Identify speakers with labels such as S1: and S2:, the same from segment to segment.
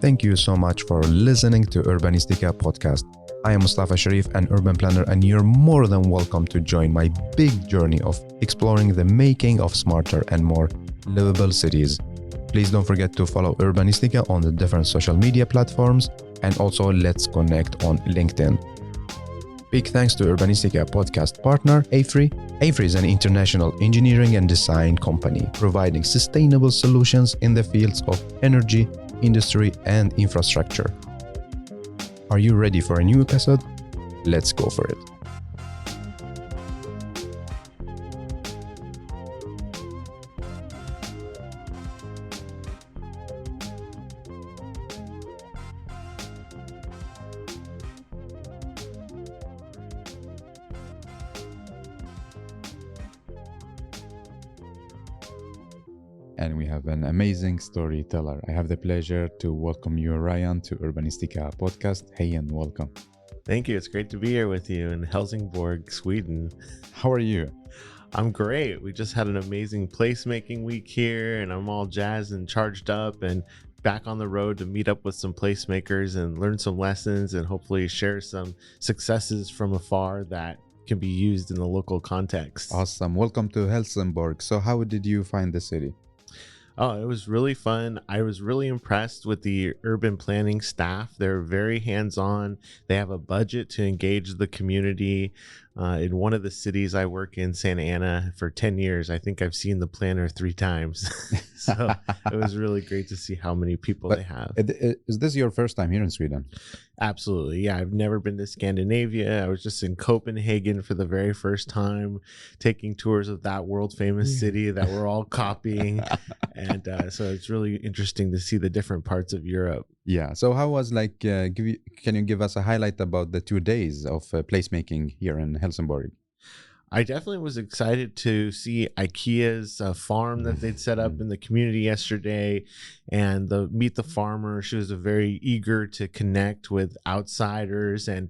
S1: Thank you so much for listening to Urbanistica podcast. I am Mustafa Sharif, an urban planner, and you're more than welcome to join my big journey of exploring the making of smarter and more livable cities. Please don't forget to follow Urbanistica on the different social media platforms, and also let's connect on LinkedIn. Big thanks to Urbanistica podcast partner AFRI. AFRI is an international engineering and design company providing sustainable solutions in the fields of energy, industry, and infrastructure. Are you ready for a new episode? Let's go for it. And we have an amazing storyteller. I have the pleasure to welcome you, Ryan, to Urbanistica podcast. Hey, and welcome.
S2: Thank you. It's great to be here with you in Helsingborg, Sweden.
S1: How are you?
S2: I'm great. We just had an amazing placemaking week here, and I'm all jazzed and charged up and back on the road to meet up with some placemakers and learn some lessons and hopefully share some successes from afar that can be used in the local context.
S1: Awesome. Welcome to Helsingborg. So how did you find the city?
S2: Oh, it was really fun. I was really impressed with the urban planning staff. They're very hands-on. They have a budget to engage the community. In one of the cities I work in, Santa Ana, for 10 years, I think I've seen the planner 3 times. So it was really great to see how many people they have.
S1: Is this your first time here in Sweden?
S2: Absolutely. Yeah, I've never been to Scandinavia. I was just in Copenhagen for the very first time, taking tours of that world famous city that we're all copying. And so it's really interesting to see the different parts of Europe.
S1: Yeah. So how was can you give us a highlight about the 2 days of placemaking here in Helsingborg?
S2: I definitely was excited to see IKEA's farm that they'd set up in the community yesterday, and meet the farmer. She was very eager to connect with outsiders and,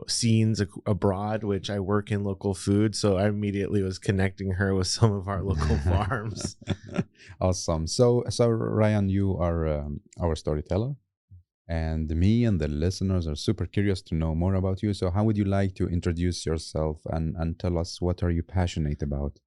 S2: scenes abroad, which I work in local food. So I immediately was connecting her with some of our local farms.
S1: Awesome. So Ryan, you are our storyteller. And me and the listeners are super curious to know more about you. So how would you like to introduce yourself and tell us what are you passionate about?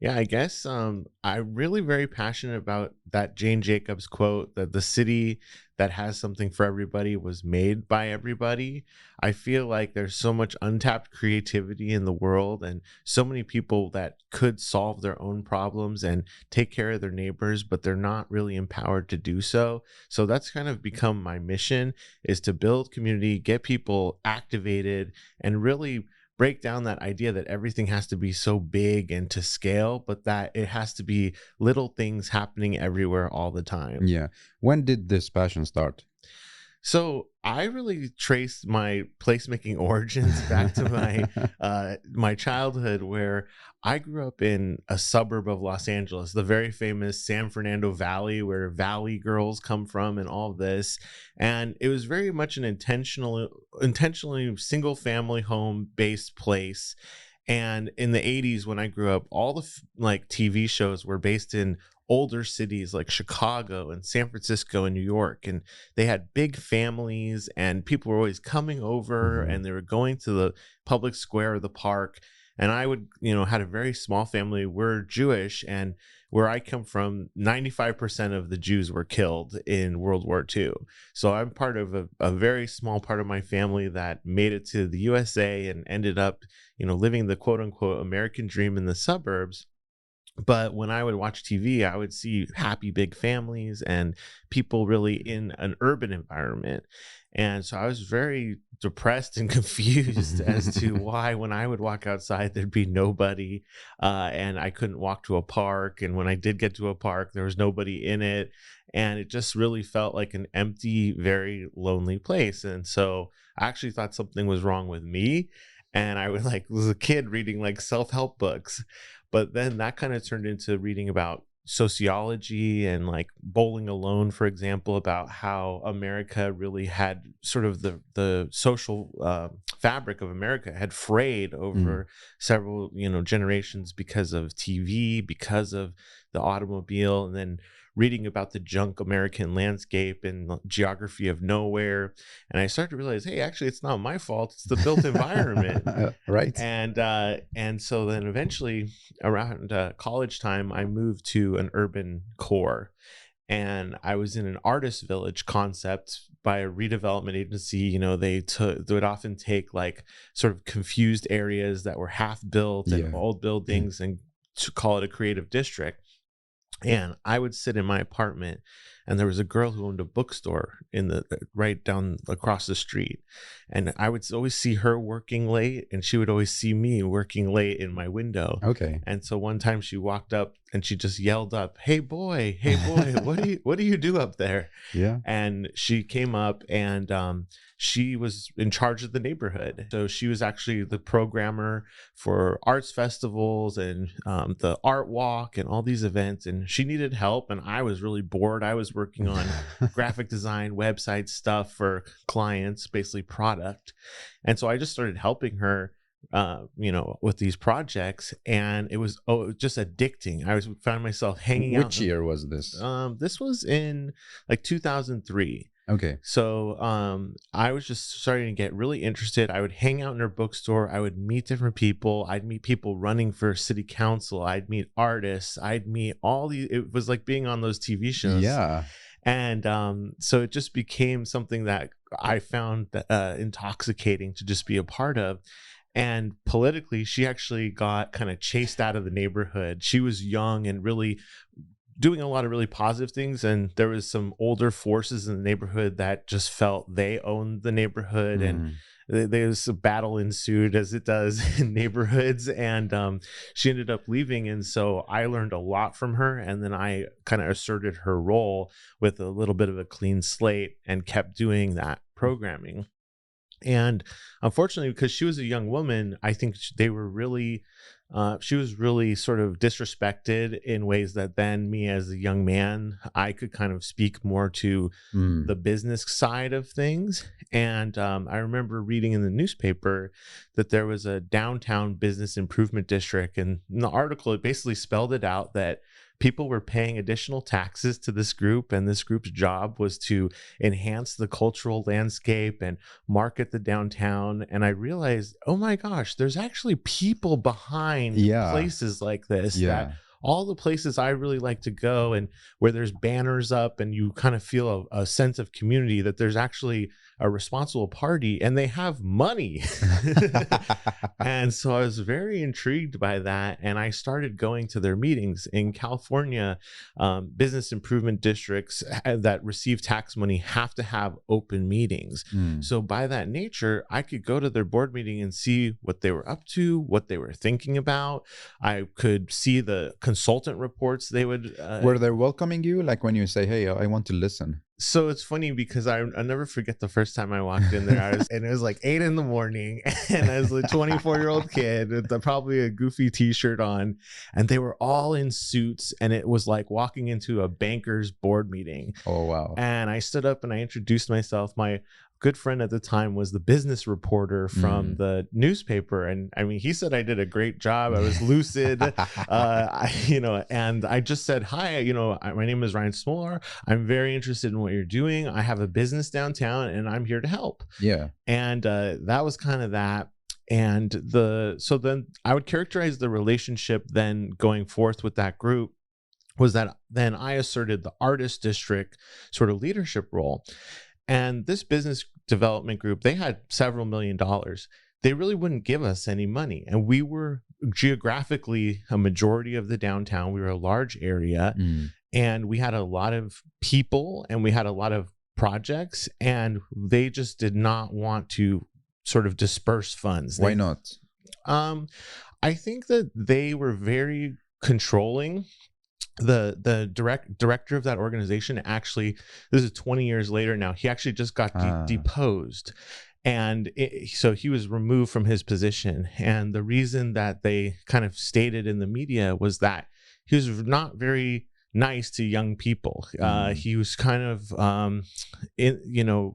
S2: Yeah, I guess I'm really very passionate about that Jane Jacobs quote that the city that has something for everybody was made by everybody. I feel like there's so much untapped creativity in the world and so many people that could solve their own problems and take care of their neighbors, but they're not really empowered to do so. So that's kind of become my mission, is to build community, get people activated, and really break down that idea that everything has to be so big and to scale, but that it has to be little things happening everywhere all the time.
S1: Yeah. When did this passion start?
S2: So I really traced my placemaking origins back to my my childhood, where I grew up in a suburb of Los Angeles, the very famous San Fernando Valley, where Valley girls come from and all this. And it was very much an intentionally single family home based place. And in the 80s, when I grew up, all the TV shows were based in older cities like Chicago and San Francisco and New York, and they had big families and people were always coming over and they were going to the public square or the park. And I would, had a very small family. We're Jewish, and where I come from, 95% of the Jews were killed in World War II. So I'm part of a very small part of my family that made it to the USA and ended up, living the quote unquote American dream in the suburbs. But when I would watch TV, I would see happy big families and people really in an urban environment. And so I was very depressed and confused as to why when I would walk outside, there'd be nobody, and I couldn't walk to a park. And when I did get to a park, there was nobody in it. And it just really felt like an empty, very lonely place. And so I actually thought something was wrong with me. And I was a kid reading self-help books. But then that kind of turned into reading about sociology and Bowling Alone, for example, about how America really had sort of the social fabric of America had frayed over several generations because of TV, because of the automobile, and then reading about the junk American landscape and the geography of nowhere. And I started to realize, hey, actually, it's not my fault. It's the built environment.
S1: Right.
S2: And so then eventually around college time, I moved to an urban core, and I was in an artist village concept by a redevelopment agency. You know, they would often take like sort of confused areas that were half built and old buildings and to call it a creative district. And I would sit in my apartment, and there was a girl who owned a bookstore in the right down across the street. And I would always see her working late, and she would always see me working late in my window.
S1: Okay.
S2: And so one time she walked up and she just yelled up, hey boy, what do you do up there?"
S1: Yeah.
S2: And she came up, and she was in charge of the neighborhood. So she was actually the programmer for arts festivals and the art walk and all these events. And she needed help, and I was really bored. I was working on graphic design, website stuff for clients, basically product. And so I just started helping her with these projects, and it was just addicting. I found myself hanging out.
S1: Which year was this?
S2: This was in like 2003.
S1: Okay.
S2: So I was just starting to get really interested. I would hang out in her bookstore. I would meet different people. I'd meet people running for city council. I'd meet artists. I'd meet all these. It was like being on those TV shows.
S1: Yeah.
S2: And so it just became something that I found intoxicating to just be a part of. And politically, she actually got kind of chased out of the neighborhood. She was young and really doing a lot of really positive things, and there was some older forces in the neighborhood that just felt they owned the neighborhood. And there was a battle ensued, as it does in neighborhoods, and she ended up leaving. And so I learned a lot from her, and then I kind of asserted her role with a little bit of a clean slate and kept doing that programming. And unfortunately, because she was a young woman, I think they were really she was really sort of disrespected in ways that then me as a young man, I could kind of speak more to the business side of things. And I remember reading in the newspaper that there was a downtown business improvement district. And in the article, it basically spelled it out that people were paying additional taxes to this group, and this group's job was to enhance the cultural landscape and market the downtown. And I realized, oh my gosh, there's actually people behind places like this, that all the places I really like to go, and where there's banners up and you kind of feel a sense of community, that there's actually a responsible party and they have money. And so I was very intrigued by that, and I started going to their meetings. In California, business improvement districts that receive tax money have to have open meetings. So by that nature, I could go to their board meeting and see what they were up to, what they were thinking about. I could see the consultant reports they would
S1: were they welcoming you, like when you say, hey, I want to listen?
S2: So it's funny because I'll never forget the first time I walked in there. And it was like 8 a.m, and I was a 24-year-old kid with probably a goofy t-shirt on, and they were all in suits, and it was like walking into a banker's board meeting.
S1: Oh, wow.
S2: And I stood up and I introduced myself. My good friend at the time was the business reporter from the newspaper, and I mean, he said I did a great job. I was lucid, and I just said, hi, my name is Ryan Smolar. I'm very interested in what you're doing. I have a business downtown and I'm here to help. And that was kind of that. And so then I would characterize the relationship then going forth with that group was that then I asserted the artist district sort of leadership role. And this business development group, they had several $1 million. They really wouldn't give us any money. And we were geographically a majority of the downtown. We were a large area, and we had a lot of people, and we had a lot of projects, and they just did not want to sort of disperse funds.
S1: Why not?
S2: I think that they were very controlling. The director of that organization, actually, this is 20 years later now, he actually just got deposed, and so he was removed from his position. And the reason that they kind of stated in the media was that he was not very nice to young people. He was kind of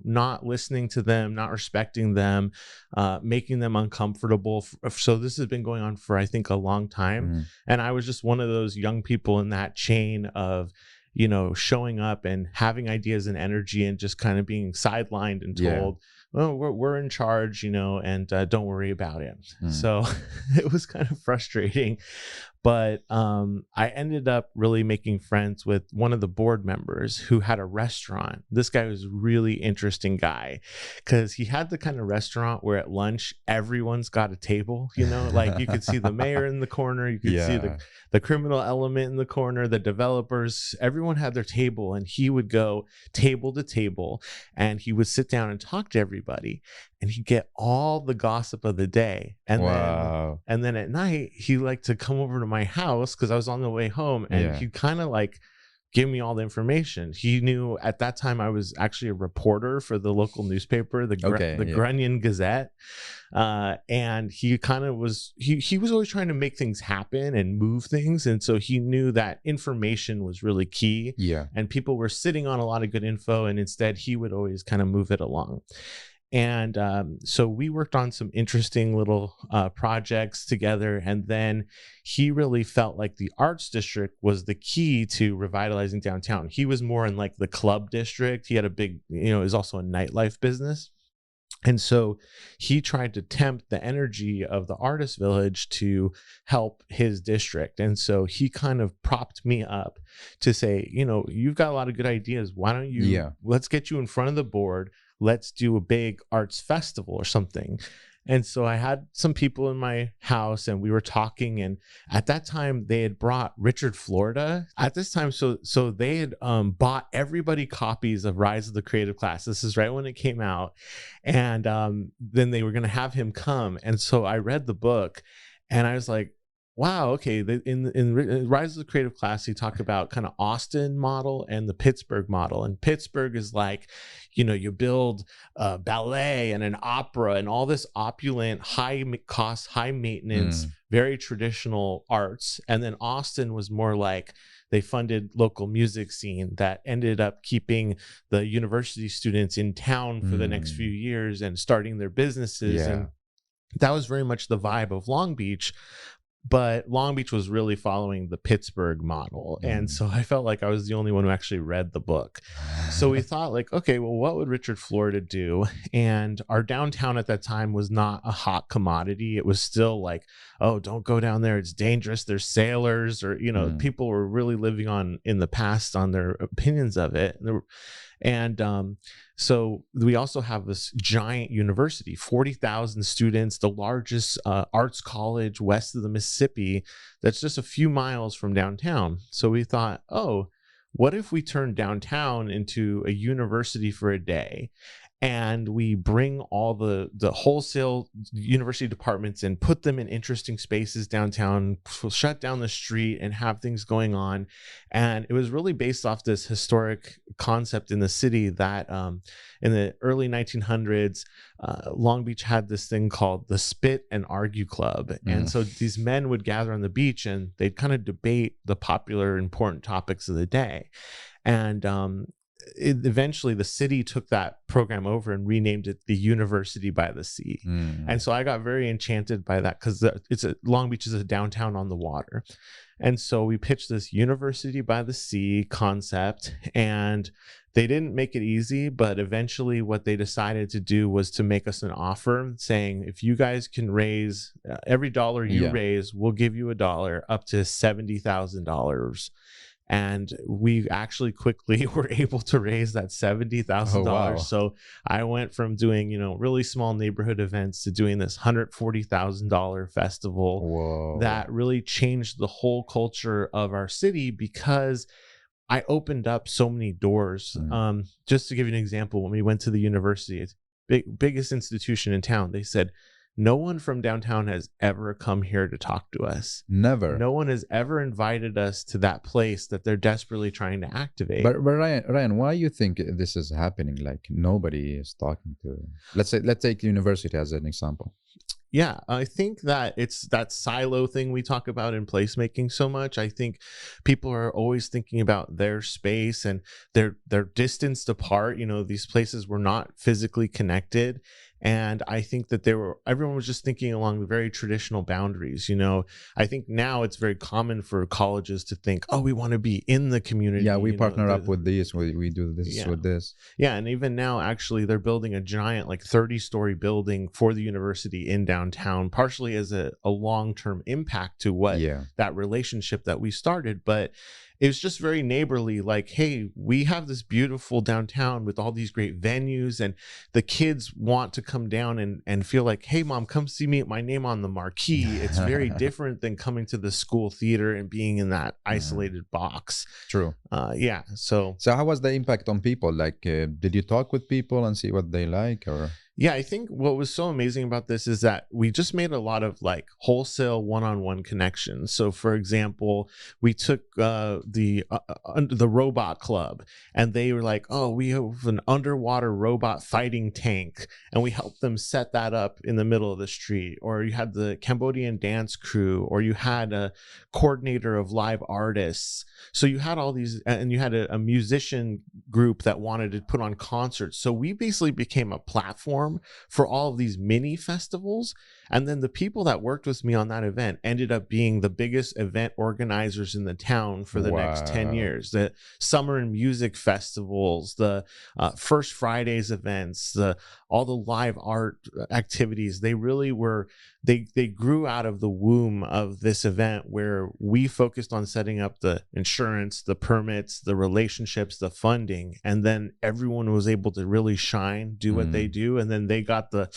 S2: not listening to them, not respecting them, making them uncomfortable. So this has been going on for, I think, a long time. And I was just one of those young people in that chain of showing up and having ideas and energy and just kind of being sidelined and
S1: Yeah.
S2: told, well, we're in charge, and don't worry about it.
S1: Mm.
S2: So it was kind of frustrating. But I ended up really making friends with one of the board members who had a restaurant. This guy was a really interesting guy because he had the kind of restaurant where at lunch, everyone's got a table, like you could see the mayor in the corner, you could see the criminal element in the corner, the developers, everyone had their table, and he would go table to table and he would sit down and talk to everybody, and he'd get all the gossip of the day. And
S1: Wow.
S2: then at night, he liked to come over to my house because I was on the way home, and he'd kind of like give me all the information. He knew at that time I was actually a reporter for the local newspaper, the Grunion Gazette. And he kind of was, he was always trying to make things happen and move things. And so he knew that information was really key.
S1: Yeah.
S2: And people were sitting on a lot of good info, and instead he would always kind of move it along. And so we worked on some interesting little projects together. And then he really felt like the arts district was the key to revitalizing downtown. He was more in like the club district. He had a big, it was also a nightlife business. And so he tried to tempt the energy of the artist village to help his district. And so he kind of propped me up to say, you've got a lot of good ideas. Why don't you, let's get you in front of the board. Let's do a big arts festival or something. And so I had some people in my house, and we were talking, and at that time they had brought Richard Florida at this time. So they had bought everybody copies of Rise of the Creative Class. This is right when it came out. And then they were going to have him come. And so I read the book, and I was like, wow, okay. In Rise of the Creative Class, he talked about kind of Austin model and the Pittsburgh model. And Pittsburgh is like, you build a ballet and an opera and all this opulent, high cost, high maintenance, very traditional arts. And then Austin was more like they funded local music scene that ended up keeping the university students in town for the next few years and starting their businesses. And that was very much the vibe of Long Beach. But Long Beach was really following the Pittsburgh model. And so I felt like I was the only one who actually read the book. So we thought like, okay, well, what would Richard Florida do? And our downtown at that time was not a hot commodity. It was still like, oh, don't go down there. It's dangerous. There's sailors, or, people were really living in the past on their opinions of it. And so we also have this giant university, 40,000 students, the largest arts college west of the Mississippi, that's just a few miles from downtown. So we thought, oh, what if we turn downtown into a university for a day? And we bring all the wholesale university departments and put them in interesting spaces downtown, shut down the street and have things going on. And it was really based off this historic concept in the city that in the early 1900s, Long Beach had this thing called the Spit and Argue Club. And so these men would gather on the beach and they'd kind of debate the popular important topics of the day. And eventually the city took that program over and renamed it the University by the Sea. And so I got very enchanted by that because Long Beach is a downtown on the water. And so we pitched this University by the Sea concept, and they didn't make it easy, but eventually what they decided to do was to make us an offer saying, if you guys can raise every dollar you raise, we'll give you $1 up to $70,000. And we actually quickly were able to raise that $70,000.
S1: Wow.
S2: So I went from doing, really small neighborhood events to doing this $140,000 festival that really changed the whole culture of our city because I opened up so many doors. Just to give you an example, when we went to the university, it's biggest institution in town, they said, no one from downtown has ever come here to talk to us.
S1: Never.
S2: No one has ever invited us to that place that they're desperately trying to activate.
S1: But Ryan, why you think this is happening? Like nobody is talking to. Let's take university as an example.
S2: Yeah, I think that it's that silo thing we talk about in placemaking so much. I think people are always thinking about their space and they're distanced apart. These places were not physically connected. And I think that everyone was just thinking along the very traditional boundaries. I think now it's very common for colleges to think, oh, we want to be in the community.
S1: Yeah, we partner up with this, we do this with this.
S2: Yeah, and even now, actually, they're building a giant, like 30-story building for the university in downtown, partially as a long-term impact to what that relationship that we started. But it was just very neighborly, like, hey, we have this beautiful downtown with all these great venues, and the kids want to come down and feel like, hey, mom, come see me, my name on the marquee. It's very different than coming to the school theater and being in that isolated box.
S1: True.
S2: Yeah. So
S1: how was the impact on people? Like, did you talk with people and see what they like, or?
S2: Yeah, I think what was so amazing about this is that we just made a lot of like wholesale one-on-one connections. So, for example, we took the robot club, and they were like, "Oh, we have an underwater robot fighting tank," and we helped them set that up in the middle of the street. Or you had the Cambodian dance crew, or you had a coordinator of live artists. So you had all these, and you had a musician group that wanted to put on concerts. So we basically became a platform for all of these mini festivals. And then the people that worked with me on that event ended up being the biggest event organizers in the town for the next 10 years. The summer and music festivals, the First Fridays events, all the live art activities, they really were, they grew out of the womb of this event, where we focused on setting up the insurance, the permits, the relationships, the funding, and then everyone was able to really shine, do what they do, and then they got the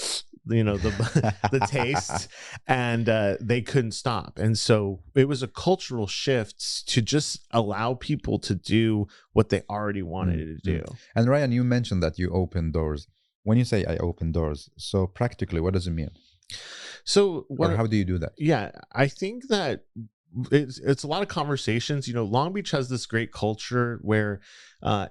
S2: taste, and they couldn't stop. And so it was a cultural shift to just allow people to do what they already wanted to do.
S1: And Ryan, you mentioned that you open doors. When you say I open doors, so practically, what does it mean?
S2: So
S1: how do you do that?
S2: Yeah, I think that it's a lot of conversations. Long Beach has this great culture where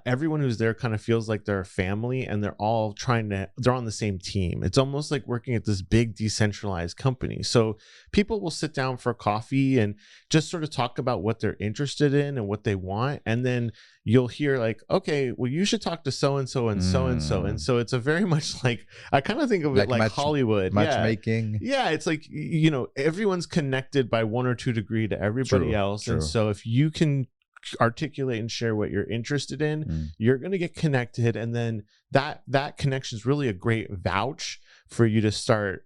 S2: everyone who's there kind of feels like they're a family, and they're all they're on the same team. It's almost like working at this big decentralized company. So people will sit down for coffee and just sort of talk about what they're interested in and what they want. And then you'll hear like, okay, well, you should talk to so-and-so and so-and-so. And so it's a very much like, I kind of think of it like Hollywood.
S1: Matchmaking.
S2: Yeah. It's like, everyone's connected by 1 or 2 degrees to everybody else.
S1: True.
S2: And so if you can articulate and share what you're interested in, you're going to get connected. And then that connection is really a great vouch for you to start.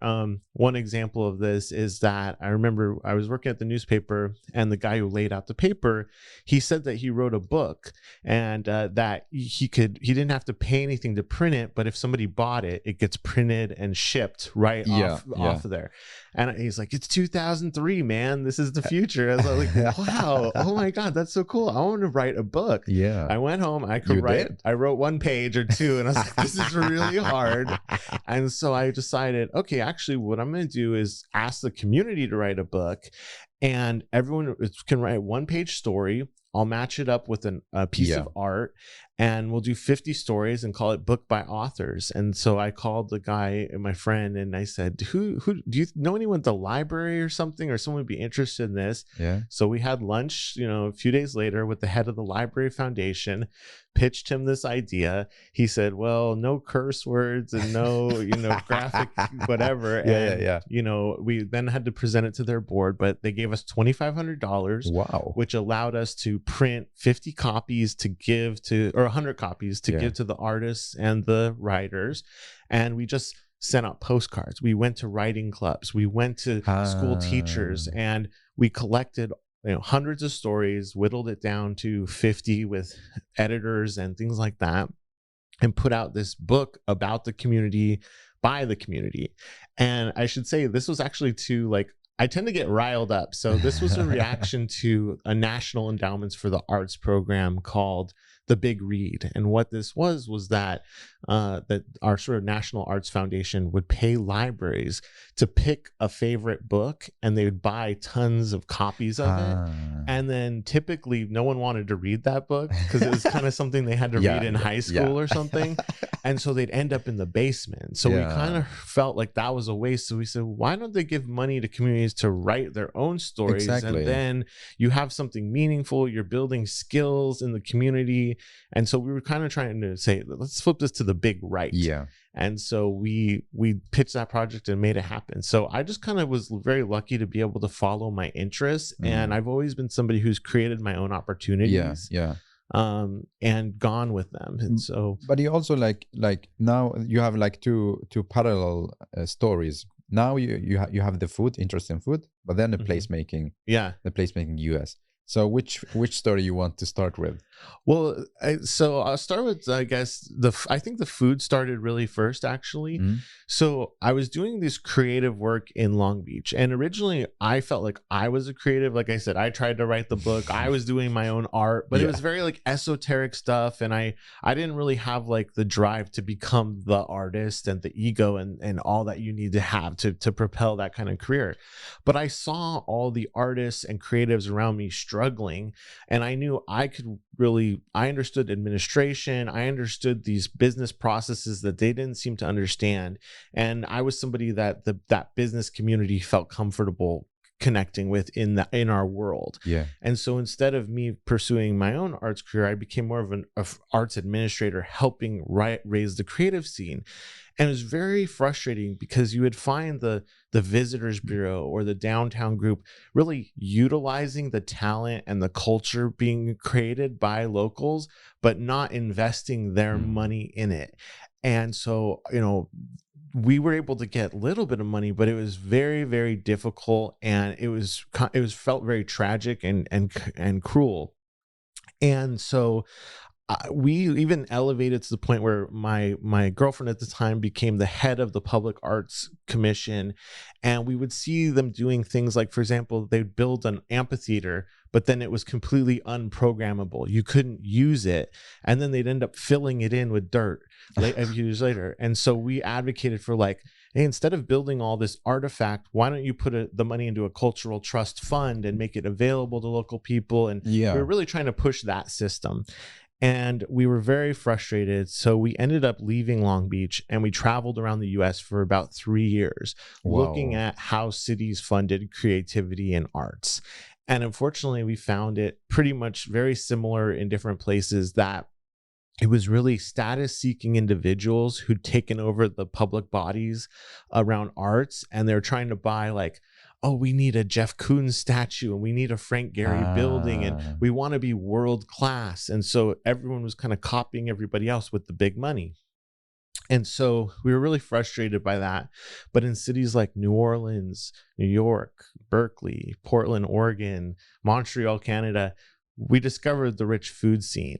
S2: One example of this is that I remember I was working at the newspaper, and the guy who laid out the paper, he said that he wrote a book, and that he didn't have to pay anything to print it, but if somebody bought it, it gets printed and shipped off of there. And he's like, it's 2003, man. This is the future. I was like, wow, oh my God, that's so cool. I want to write a book.
S1: Yeah.
S2: I went home, I wrote 1 page or 2, and I was like, this is really hard. And so I decided, okay, actually what I'm going to do is ask the community to write a book, and everyone can write a 1-page story. I'll match it up with a piece of art, and we'll do 50 stories and call it Book by Authors. And so I called the guy, my friend, and I said, who do you know anyone at the library or something, or someone would be interested in this?
S1: Yeah. So
S2: we had lunch, a few days later with the head of the Library Foundation, pitched him this idea. He said, well, no curse words and no, graphic, whatever. We then had to present it to their board, but they gave us $2,500.
S1: Wow.
S2: Which allowed us to print 50 copies to give to, or 100 copies to give to the artists and the writers. And we just sent out postcards. We went to writing clubs. We went to school teachers, and we collected hundreds of stories, whittled it down to 50 with editors and things like that, and put out this book about the community by the community. And I should say, this was actually I tend to get riled up. So this was a reaction to a National Endowments for the Arts program called The Big Read. And what this was that our sort of National Arts Foundation would pay libraries to pick a favorite book, and they would buy tons of copies of it. And then typically no one wanted to read that book because it was kind of something they had to read in high school or something. And so they'd end up in the basement. So we kind of felt like that was a waste. So we said, why don't they give money to communities to write their own stories?
S1: Exactly.
S2: And then you have something meaningful. You're building skills in the community. And so we were kind of trying to say, let's flip this to the big right.
S1: Yeah.
S2: And so we pitched that project and made it happen. So I just kind of was very lucky to be able to follow my interests. And I've always been somebody who's created my own opportunities.
S1: Yeah.
S2: And gone with them. And so,
S1: but you also like now you have like two parallel stories. Now you have the food, interest in food, but then the placemaking, the Placemaking US. So which story you want to start with?
S2: Well, so I'll start with, I guess, I think the food started really first, actually. So I was doing this creative work in Long Beach, and originally I felt like I was a creative. Like I said, I tried to write the book. I was doing my own art, but it was very like esoteric stuff, and I didn't really have like the drive to become the artist and the ego and all that you need to have to propel that kind of career. But I saw all the artists and creatives around me struggling, and I knew I could I understood administration. I understood these business processes that they didn't seem to understand. And I was somebody that that business community felt comfortable connecting with in our world. And so instead of me pursuing my own arts career, I became more of an arts administrator, helping raise the creative scene. And it was very frustrating because you would find the visitors bureau or the downtown group really utilizing the talent and the culture being created by locals, but not investing their money in it. And so, we were able to get a little bit of money, but it was very, very difficult, and it was felt very tragic and cruel. And so we even elevated to the point where my girlfriend at the time became the head of the Public Arts Commission, and we would see them doing things like, for example, they'd build an amphitheater, but then it was completely unprogrammable. You couldn't use it, and then they'd end up filling it in with dirt a few years later. And so we advocated for like, hey, instead of building all this artifact, why don't you put the money into a cultural trust fund and make it available to local people? And we were really trying to push that system. And we were very frustrated. So we ended up leaving Long Beach, and we traveled around the US for about 3 years, looking at how cities funded creativity and arts. And unfortunately, we found it pretty much very similar in different places, that it was really status-seeking individuals who'd taken over the public bodies around arts, and they're trying to buy like, oh, we need a Jeff Koons statue, and we need a Frank Gehry building, and we want to be world class. And so everyone was kind of copying everybody else with the big money. And so we were really frustrated by that. But in cities like New Orleans, New York, Berkeley, Portland, Oregon, Montreal, Canada, we discovered the rich food scene.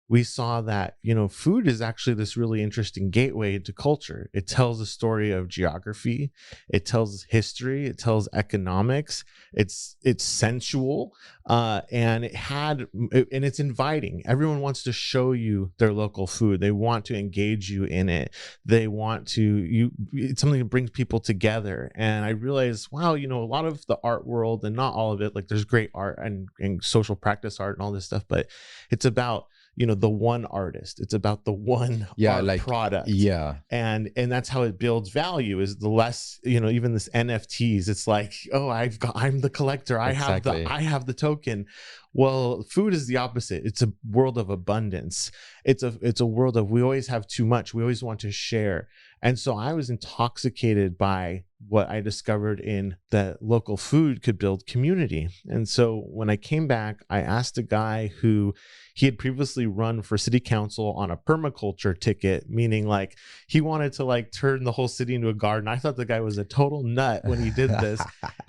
S2: We saw that, food is actually this really interesting gateway into culture. It tells a story of geography. It tells history. It tells economics. It's sensual, and it's inviting. Everyone wants to show you their local food. They want to engage you in it. They want to, it's something that brings people together. And I realized, wow, a lot of the art world, and not all of it, like there's great art and social practice art and all this stuff, but it's about, the one artist. It's about the one art product. And that's how it builds value, is the less, even this NFTs, it's like, oh, I'm the collector. I have the token. Well, food is the opposite. It's a world of abundance. It's a world of, we always have too much. We always want to share. And so I was intoxicated by what I discovered in that local food could build community. And so when I came back, I asked a guy who he had previously run for city council on a permaculture ticket, meaning like he wanted to like turn the whole city into a garden. I thought the guy was a total nut when he did this.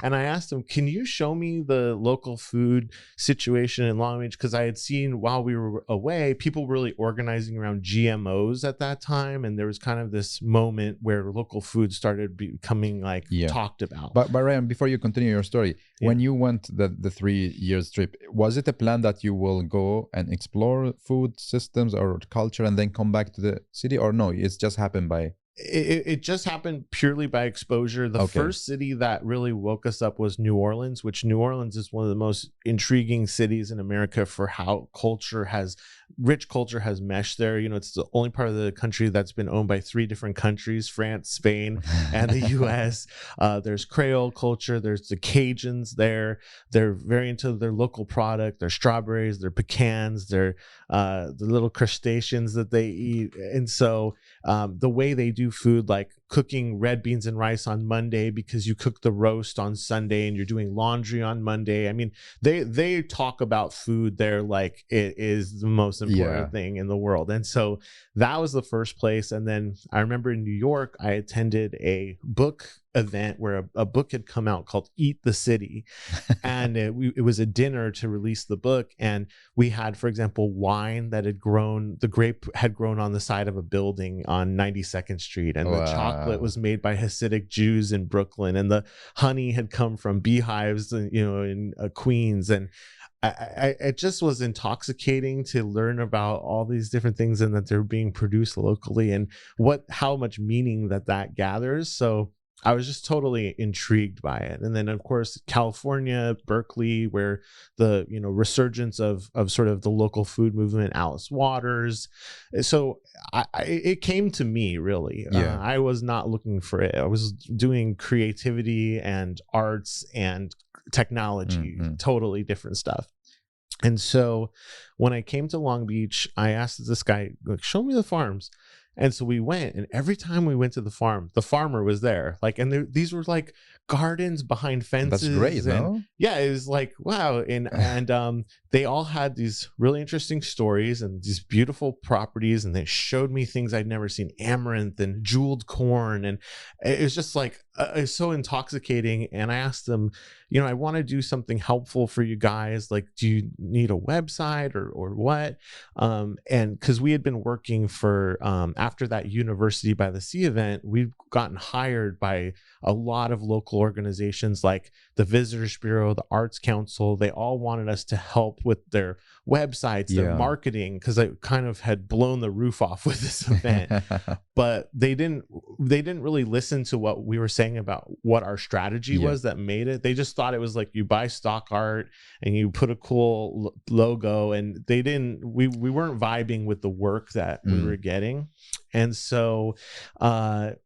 S2: And I asked him, can you show me the local food situation in Long Beach? Because I had seen while we were away, people were really organizing around GMOs at that time. And there was kind of this moment where local food started becoming like talked about.
S1: But Ryan, before you continue your story, when you went the 3 years trip, was it a plan that you will go and explore food systems or culture and then come back to the city, or no, it's just happened by
S2: it just happened purely by exposure. The first city that really woke us up was New Orleans, which New Orleans is one of the most intriguing cities in America for how rich culture has meshed there. You know, it's the only part of the country that's been owned by 3 different countries: France, Spain, and the US. There's Creole culture. There's the Cajuns there. They're very into their local product, their strawberries, their pecans, their the little crustaceans that they eat. And so the way they do food, like cooking red beans and rice on Monday because you cook the roast on Sunday and you're doing laundry on Monday. I mean, they talk about food there like it is the most important thing in the world. And so that was the first place. And then I remember in New York, I attended a book event where a book had come out called Eat the City, and it was a dinner to release the book. And we had, for example, wine that had grown, the grape had grown on the side of a building on 92nd Street, and the chocolate was made by Hasidic Jews in Brooklyn, and the honey had come from beehives, in Queens. And it just was intoxicating to learn about all these different things and that they're being produced locally, and how much meaning that gathers. So I was just totally intrigued by it. And then, of course, California, Berkeley, where the resurgence of sort of the local food movement, Alice Waters. So it came to me, really. I was not looking for it. I was doing creativity and arts and technology, totally different stuff. And so when I came to Long Beach, I asked this guy, like, show me the farms. And so we went, and every time we went to the farm, the farmer was there. Like, and these were like gardens behind fences.
S1: That's great, no?
S2: Yeah, it was like, wow. And they all had these really interesting stories and these beautiful properties, and they showed me things I'd never seen: amaranth and jeweled corn. And it was just like, it's so intoxicating. And I asked them, I want to do something helpful for you guys. Like, do you need a website or what? And because we had been working for, after that University by the Sea event, we've gotten hired by a lot of local organizations like the Visitors Bureau, the Arts Council. They all wanted us to help with their websites, their marketing, because I kind of had blown the roof off with this event. But they didn't really listen to what we were saying about what our strategy was that made it. They just thought it was like, you buy stock art and you put a cool logo, and we weren't vibing with the work that we were getting. And so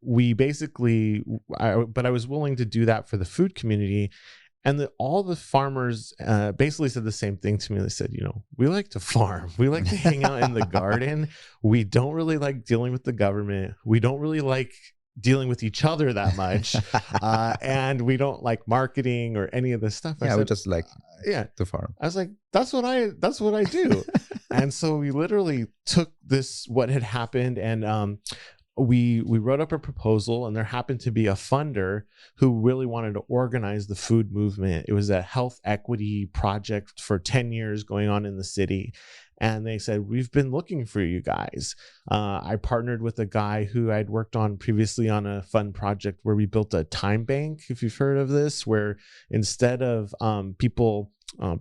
S2: we basically, but I was willing to do that for the food community. And all the farmers basically said the same thing to me. They said, we like to farm. We like to hang out in the garden. We don't really like dealing with the government. We don't really like dealing with each other that much. And we don't like marketing or any of this stuff. I said,
S1: we just like to farm.
S2: I was like, that's what I do. And so we literally took what had happened, and we wrote up a proposal, and there happened to be a funder who really wanted to organize the food movement. It was a health equity project for 10 years going on in the city. And they said, we've been looking for you guys. I partnered with a guy who I'd worked on previously on a fun project where we built a time bank, if you've heard of this, where instead of people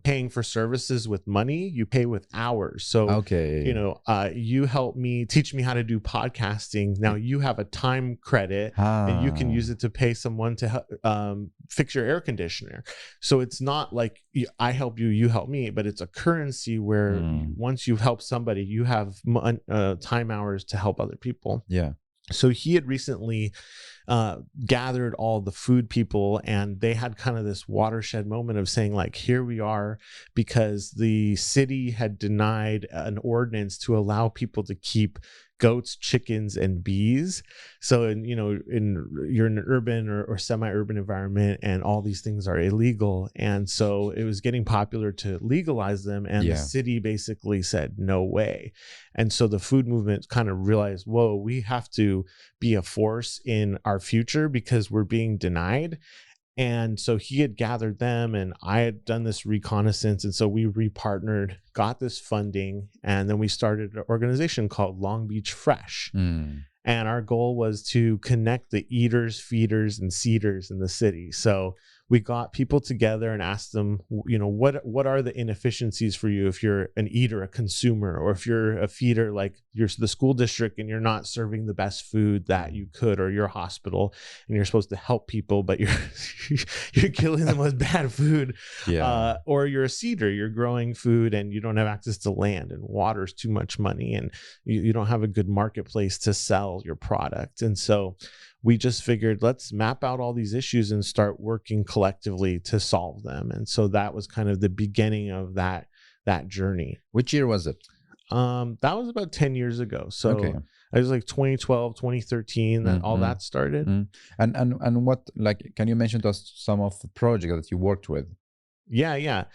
S2: paying for services with money, you pay with hours. So, you help me, teach me how to do podcasting. Now you have a time credit and you can use it to pay someone to fix your air conditioner. So it's not like I help you, you help me, but it's a currency where once you help somebody, you have time hours to help other people.
S1: Yeah.
S2: So he had recently gathered all the food people, and they had kind of this watershed moment of saying, like, here we are, because the city had denied an ordinance to allow people to keep goats, chickens, and bees. So, you're in an urban or semi-urban environment, and all these things are illegal. And so it was getting popular to legalize them. And the city basically said, no way. And so the food movement kind of realized, whoa, we have to be a force in our future because we're being denied. And so he had gathered them, and I had done this reconnaissance. And so we repartnered, got this funding, and then we started an organization called Long Beach Fresh. And our goal was to connect the eaters, feeders, and seeders in the city. So we got people together and asked them, what are the inefficiencies for you if you're an eater, a consumer, or if you're a feeder, like you're the school district and you're not serving the best food that you could, or your hospital and you're supposed to help people, but you're killing them with bad food. Or you're a seeder, you're growing food and you don't have access to land, and water is too much money, and you don't have a good marketplace to sell your product. And so we just figured, let's map out all these issues and start working collectively to solve them. And so that was kind of the beginning of that journey.
S1: Which year was it?
S2: That was about 10 years ago. So it was like 2012, 2013 that all that started.
S1: And what, like, can you mention to us some of the projects that you worked with?
S2: Yeah.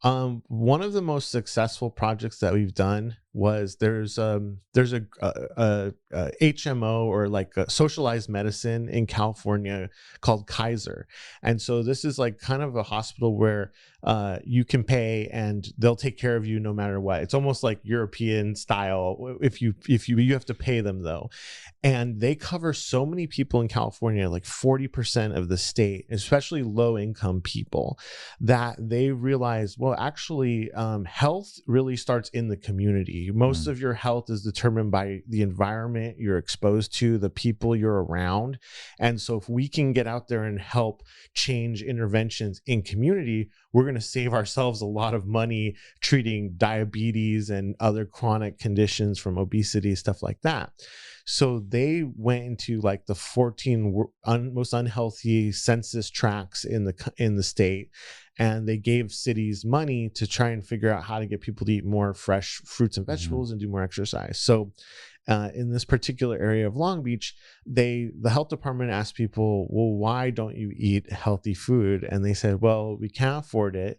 S2: One of the most successful projects that we've done was there's a HMO, or like a socialized medicine in California called Kaiser. And so this is like kind of a hospital where you can pay and they'll take care of you no matter what. It's almost like European style. If you have to pay them though. And they cover so many people in California, like 40% of the state, especially low income people, that they realize, well, actually, health really starts in the community. Most of your health is determined by the environment you're exposed to, the people you're around. And so if we can get out there and help change interventions in community, we're going to save ourselves a lot of money treating diabetes and other chronic conditions from obesity, stuff like that. So they went into like the 14 most unhealthy census tracts in the state, and they gave cities money to try and figure out how to get people to eat more fresh fruits and vegetables and do more exercise. So in this particular area of Long Beach, the health department asked people, well, why don't you eat healthy food? And they said, well, we can't afford it,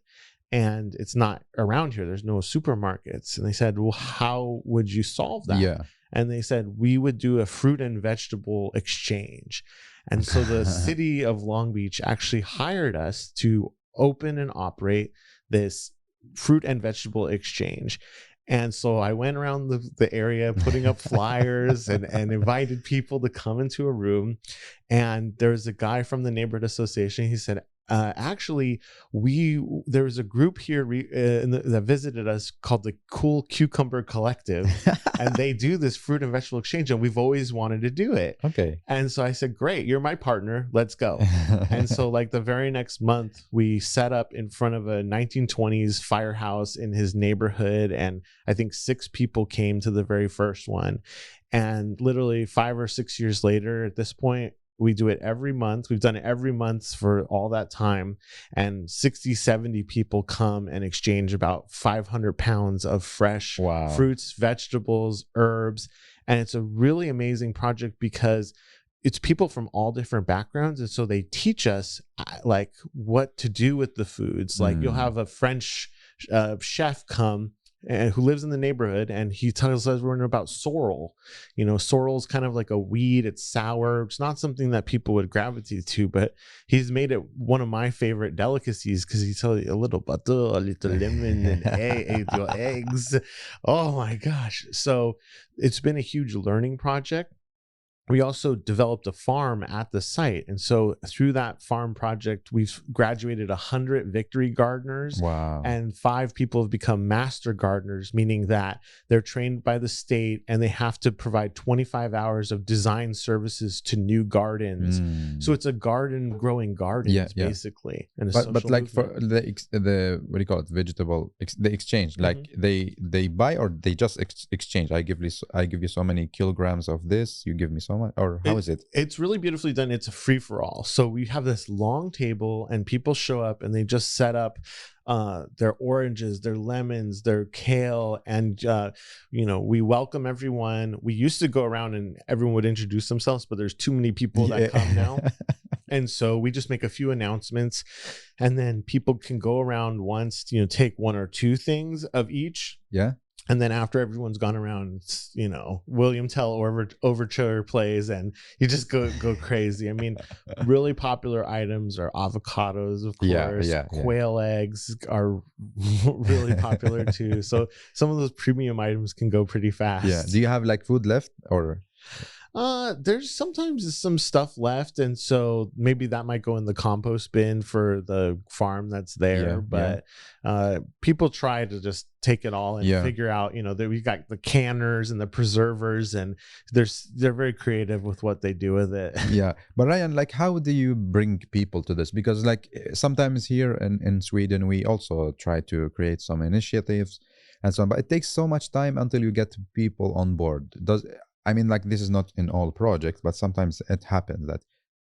S2: and it's not around here. There's no supermarkets. And they said, well, how would you solve that? And they said, we would do a fruit and vegetable exchange. And so the city of Long Beach actually hired us to open and operate this fruit and vegetable exchange. And so I went around the area putting up flyers and invited people to come into a room. And there was a guy from the neighborhood association. He said, actually, there was a group here that visited us called the Cool Cucumber Collective, and they do this fruit and vegetable exchange, and we've always wanted to do it.
S1: Okay.
S2: And so I said, great, you're my partner, let's go. And so like the very next month, we set up in front of a 1920s firehouse in his neighborhood, and I think 6 people came to the very first one. And literally 5 or 6 years later, at this point, we do it every month. We've done it every month for all that time. And 60, 70 people come and exchange about 500 pounds of fresh fruits, vegetables, herbs. And it's a really amazing project because it's people from all different backgrounds. And so they teach us like what to do with the foods. Like you'll have a French chef come and who lives in the neighborhood, and he tells us we're about sorrel. Sorrel is kind of like a weed. It's sour. It's not something that people would gravitate to, but he's made it one of my favorite delicacies because he tells you a little butter, a little lemon, and your eggs. Oh my gosh. So it's been a huge learning project. We also developed a farm at the site. And so through that farm project, we've graduated 100 victory gardeners.
S1: Wow.
S2: And 5 people have become master gardeners, meaning that they're trained by the state and they have to provide 25 hours of design services to new gardens. So it's a garden growing gardens, basically. And
S1: but like for the what do you call it? Vegetable, the exchange, like they buy or they just exchange. I give you so many kilograms of this, you give me so much, or how is it?
S2: It's really beautifully done. It's a free for all. So we have this long table and people show up and they just set up their oranges, their lemons, their kale, and we welcome everyone. We used to go around and everyone would introduce themselves, but there's too many people that come now. And so we just make a few announcements, and then people can go around once, take 1 or 2 things of each.
S1: Yeah.
S2: And then after everyone's gone around, William Tell Overture plays, and you just go crazy. I mean, really popular items are avocados, of course. Quail eggs are really popular too. So some of those premium items can go pretty fast.
S1: Yeah. Do you have like food left or?
S2: There's sometimes some stuff left, and so maybe that might go in the compost bin for the farm that's there. But people try to just take it all and figure out, that we got the canners and the preservers, and they're very creative with what they do with it.
S1: Yeah, but Ryan, like, how do you bring people to this? Because like sometimes here in Sweden, we also try to create some initiatives and so on, but it takes so much time until you get people on board. I mean, like, this is not in all projects, but sometimes it happens that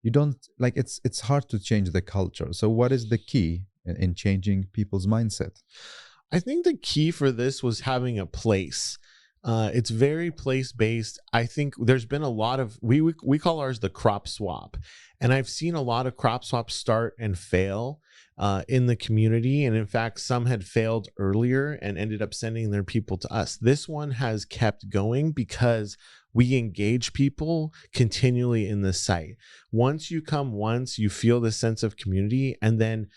S1: you don't like it's hard to change the culture. So what is the key in changing people's mindset?
S2: I think the key for this was having a place. It's very place based. I think there's been a lot of we call ours the crop swap, and I've seen a lot of crop swaps start and fail in the community, and in fact some had failed earlier and ended up sending their people to us. This one has kept going because we engage people continually in the site. Once you come once, you feel this sense of community. And then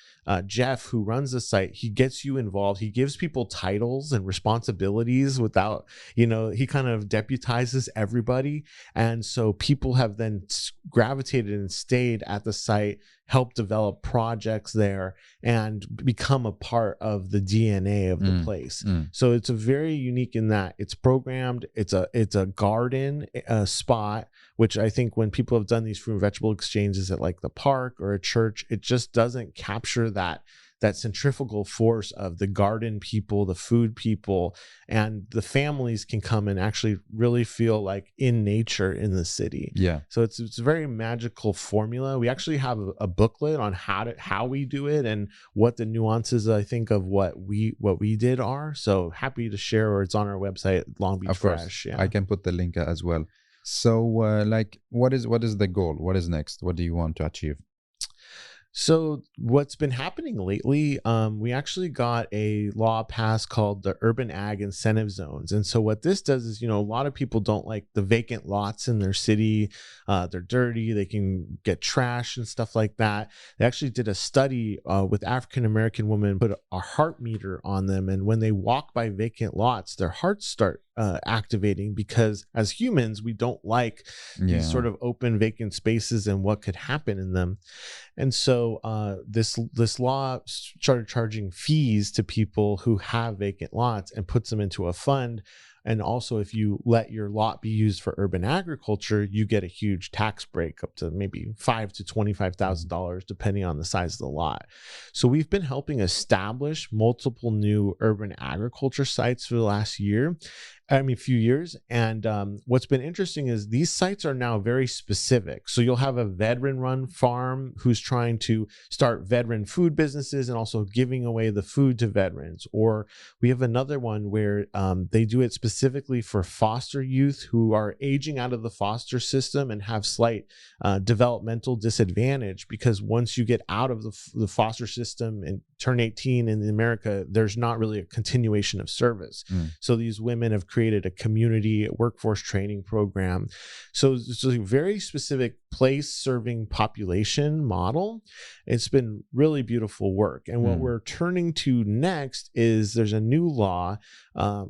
S2: Jeff, who runs the site, he gets you involved. He gives people titles and responsibilities without, he kind of deputizes everybody. And so people have then gravitated and stayed at the site, help develop projects there, and become a part of the DNA of the place. So it's a very unique in that it's programmed. It's a garden spot, which I think when people have done these fruit and vegetable exchanges at like the park or a church, it just doesn't capture that centrifugal force of the garden people, the food people, and the families can come and actually really feel like in nature in the city.
S1: Yeah.
S2: So it's a very magical formula. We actually have a booklet on how we do it and what the nuances, I think, of what we did are. So happy to share, or it's on our website, Long Beach
S1: Of course.
S2: Fresh. Yeah.
S1: I can put the link as well. So like, what is the goal? What is next? What do you want to achieve?
S2: So what's been happening lately, we actually got a law passed called the Urban Ag Incentive Zones. And so what this does is, a lot of people don't like the vacant lots in their city. They're dirty. They can get trash and stuff like that. They actually did a study with African-American women, put a heart meter on them. And when they walk by vacant lots, their hearts start activating, because as humans, we don't like these sort of open vacant spaces and what could happen in them. And so this law started charging fees to people who have vacant lots and puts them into a fund. And also, if you let your lot be used for urban agriculture, you get a huge tax break up to maybe $5,000 to $25,000, depending on the size of the lot. So we've been helping establish multiple new urban agriculture sites for the last few years. And what's been interesting is these sites are now very specific. So you'll have a veteran-run farm who's trying to start veteran food businesses and also giving away the food to veterans. Or we have another one where they do it specifically for foster youth who are aging out of the foster system and have slight developmental disadvantage, because once you get out of the foster system and turn 18 in America, there's not really a continuation of service. So these women have created a community workforce training program. So it's a very specific place serving population model. It's been really beautiful work. And what we're turning to next is there's a new law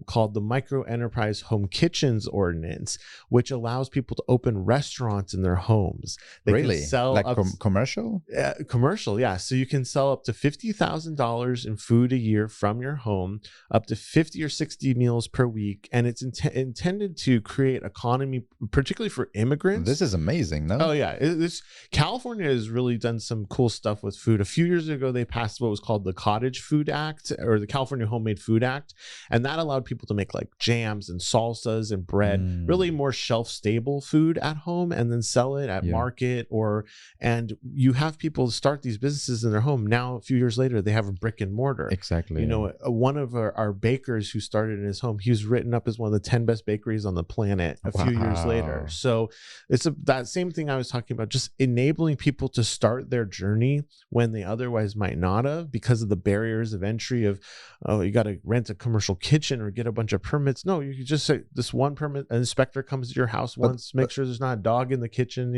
S2: called the Micro Enterprise Home Kitchens Ordinance, which allows people to open restaurants in their homes. They can sell
S1: like commercial?
S2: Commercial, yeah. So you can sell up to $50,000 in food a year from your home, up to 50 or 60 meals per week. And it's intended to create economy, particularly for immigrants.
S1: This is amazing, no?
S2: Oh, yeah. California has really done some cool stuff with food. A few years ago, they passed what was called the Cottage Food Act, or the California Homemade Food Act. And that allowed people to make like jams and salsas and bread, really more shelf-stable food at home, and then sell it at market. And you have people start these businesses in their home. Now, a few years later, they have a brick and mortar.
S1: Exactly.
S2: One of our bakers who started in his home, he was written up as one of the 10 best bakeries on the planet a few years later. So it's that same thing I was talking about, just enabling people to start their journey when they otherwise might not have, because of the barriers of entry of, you got to rent a commercial kitchen or get a bunch of permits. No, you could just say this one permit, an inspector comes to your house once, make sure there's not a dog in the kitchen,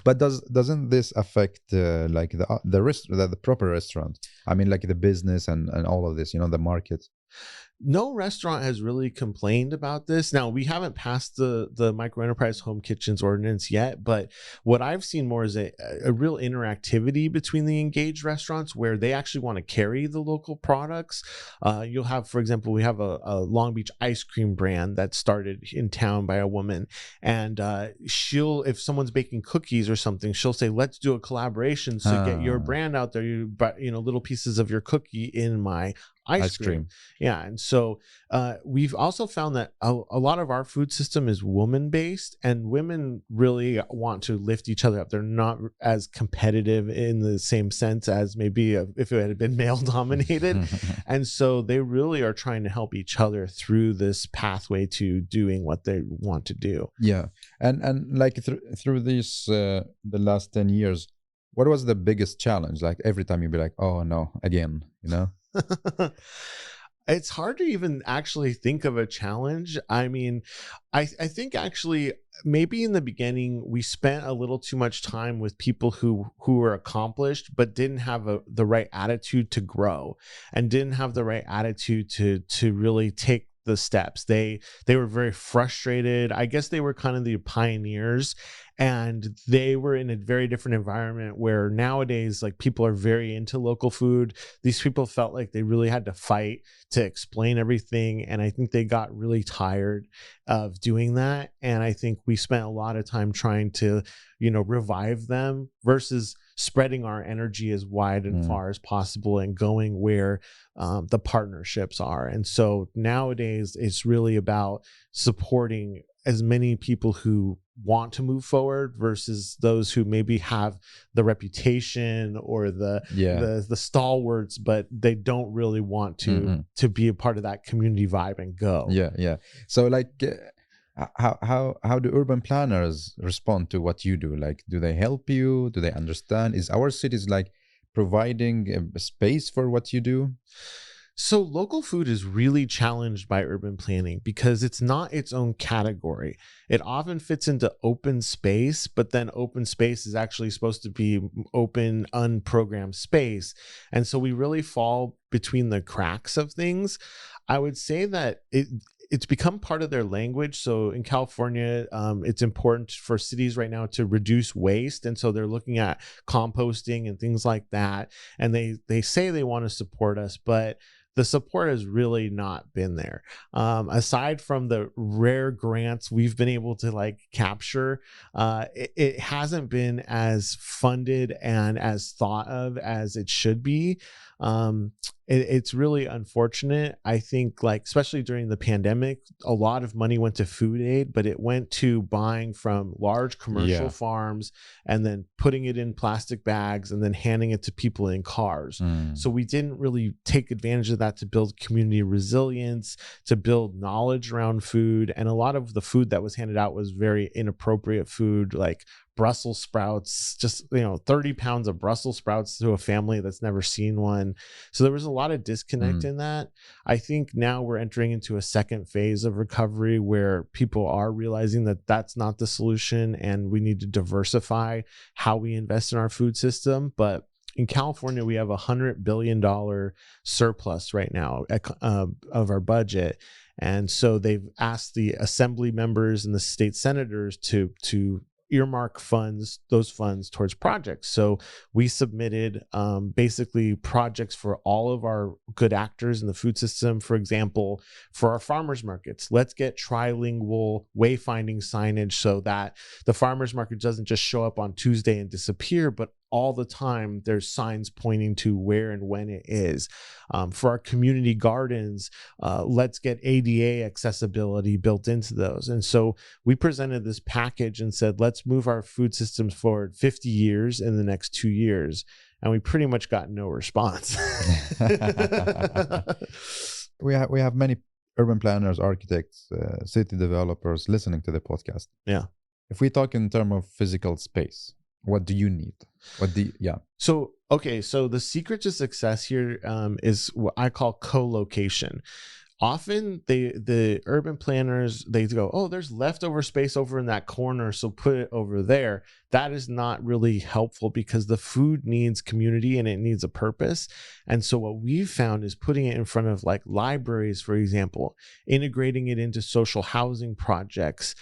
S1: But doesn't this affect like the proper restaurant? I mean, like the business and all of this, the market.
S2: No restaurant has really complained about this. Now, we haven't passed the micro enterprise home kitchens ordinance yet, but what I've seen more is a real interactivity between the engaged restaurants where they actually want to carry the local products. You'll have, for example, we have a Long Beach ice cream brand that started in town by a woman, and she'll, if someone's baking cookies or something, she'll say, "Let's do a collaboration. So get your brand out there. Little pieces of your cookie in my ice cream." Yeah. And so we've also found that a lot of our food system is woman based, and women really want to lift each other up. They're not as competitive in the same sense as maybe if it had been male dominated. And so they really are trying to help each other through this pathway to doing what they want to do.
S1: Yeah. And like through these, the last 10 years, what was the biggest challenge? Like every time you'd be like, oh no, again, you know?
S2: It's hard to even actually think of a challenge. I mean, I think actually maybe in the beginning we spent a little too much time with people who were accomplished but didn't have the right attitude to grow, and didn't have the right attitude to really take the steps. They were very frustrated. I guess they were kind of the pioneers, and they were in a very different environment where nowadays, like, people are very into local food. These people felt like they really had to fight to explain everything, and I think they got really tired of doing that. And I think we spent a lot of time trying to, revive them versus spreading our energy as wide and far as possible and going where the partnerships are. And so nowadays it's really about supporting as many people who want to move forward versus those who maybe have the reputation or the stalwarts, but they don't really want to be a part of that community vibe and go.
S1: Yeah. So like, how do urban planners respond to what you do? Like, do they help you? Do they understand? Is our cities like providing a space for what you do?
S2: So local food is really challenged by urban planning because it's not its own category. It often fits into open space, but then open space is actually supposed to be open, unprogrammed space. And so we really fall between the cracks of things. I would say that it's become part of their language. So in California, it's important for cities right now to reduce waste. And so they're looking at composting and things like that. And they say they want to support us, but the support has really not been there. Aside from the rare grants we've been able to capture, it hasn't been as funded and as thought of as it should be. It's really unfortunate. I think, especially during the pandemic, a lot of money went to food aid, but it went to buying from large commercial farms and then putting it in plastic bags and then handing it to people in cars. So we didn't really take advantage of that to build community resilience, to build knowledge around food. And a lot of the food that was handed out was very inappropriate food, like Brussels sprouts, just 30 pounds of Brussels sprouts to a family that's never seen one. So there was a lot of disconnect in that. I think now we're entering into a second phase of recovery where people are realizing that that's not the solution and we need to diversify how we invest in our food system. But in California, we have $100 billion surplus right now of our budget. And so they've asked the assembly members and the state senators to earmark those funds towards projects. So we submitted basically projects for all of our good actors in the food system. For example, for our farmers markets, let's get trilingual wayfinding signage so that the farmers market doesn't just show up on Tuesday and disappear, but all the time there's signs pointing to where and when it is. For our community gardens, let's get ADA accessibility built into those. And so we presented this package and said, let's move our food systems forward 50 years in the next 2 years. And we pretty much got no response.
S1: We have many urban planners, architects, city developers listening to the podcast.
S2: Yeah.
S1: If we talk in terms of physical space, what do you need? So
S2: the secret to success here is what I call co-location. Often the urban planners, they go, oh, there's leftover space over in that corner, so put it over there. that is not really helpful because the food needs community and it needs a purpose. And so what we've found is putting it in front of like libraries, for example, integrating it into social housing projects,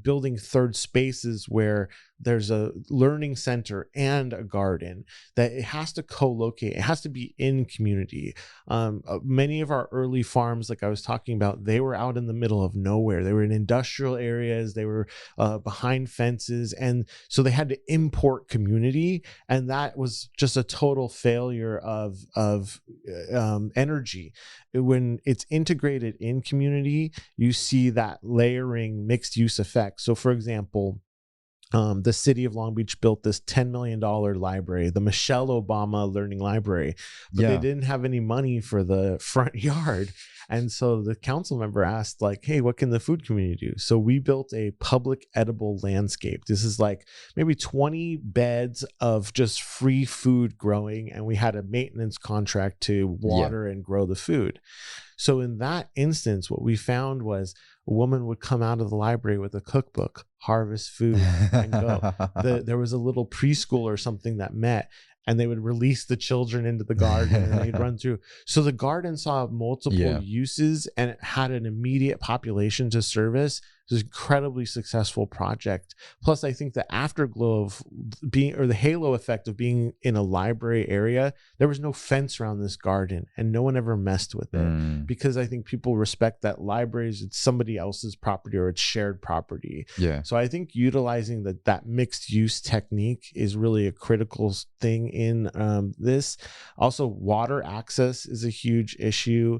S2: building third spaces where there's a learning center and a garden, that it has to co-locate, it has to be in community. Many of our early farms, like I was talking about, they were out in the middle of nowhere. They were in industrial areas, they were behind fences, and so they had to import community, and that was just a total failure of energy. When it's integrated in community, you see that layering mixed use effect. So for example, the city of Long Beach built this $10 million library, the Michelle Obama Learning Library, but they didn't have any money for the front yard. And so the council member asked, like, hey, what can the food community do? So we built a public edible landscape. This is like maybe 20 beds of just free food growing, and we had a maintenance contract to water and grow the food. So in that instance, what we found was a woman would come out of the library with a cookbook, harvest food, and go. There was a little preschool or something that met, and they would release the children into the garden and they'd run through. So the garden saw multiple uses, and it had an immediate population to service. It was an incredibly successful project. Plus, I think the afterglow of being, or the halo effect of being in a library area, there was no fence around this garden and no one ever messed with it, because I think people respect that libraries, it's somebody else's property or it's shared property. So I think utilizing that mixed use technique is really a critical thing in this. Also, water access is a huge issue,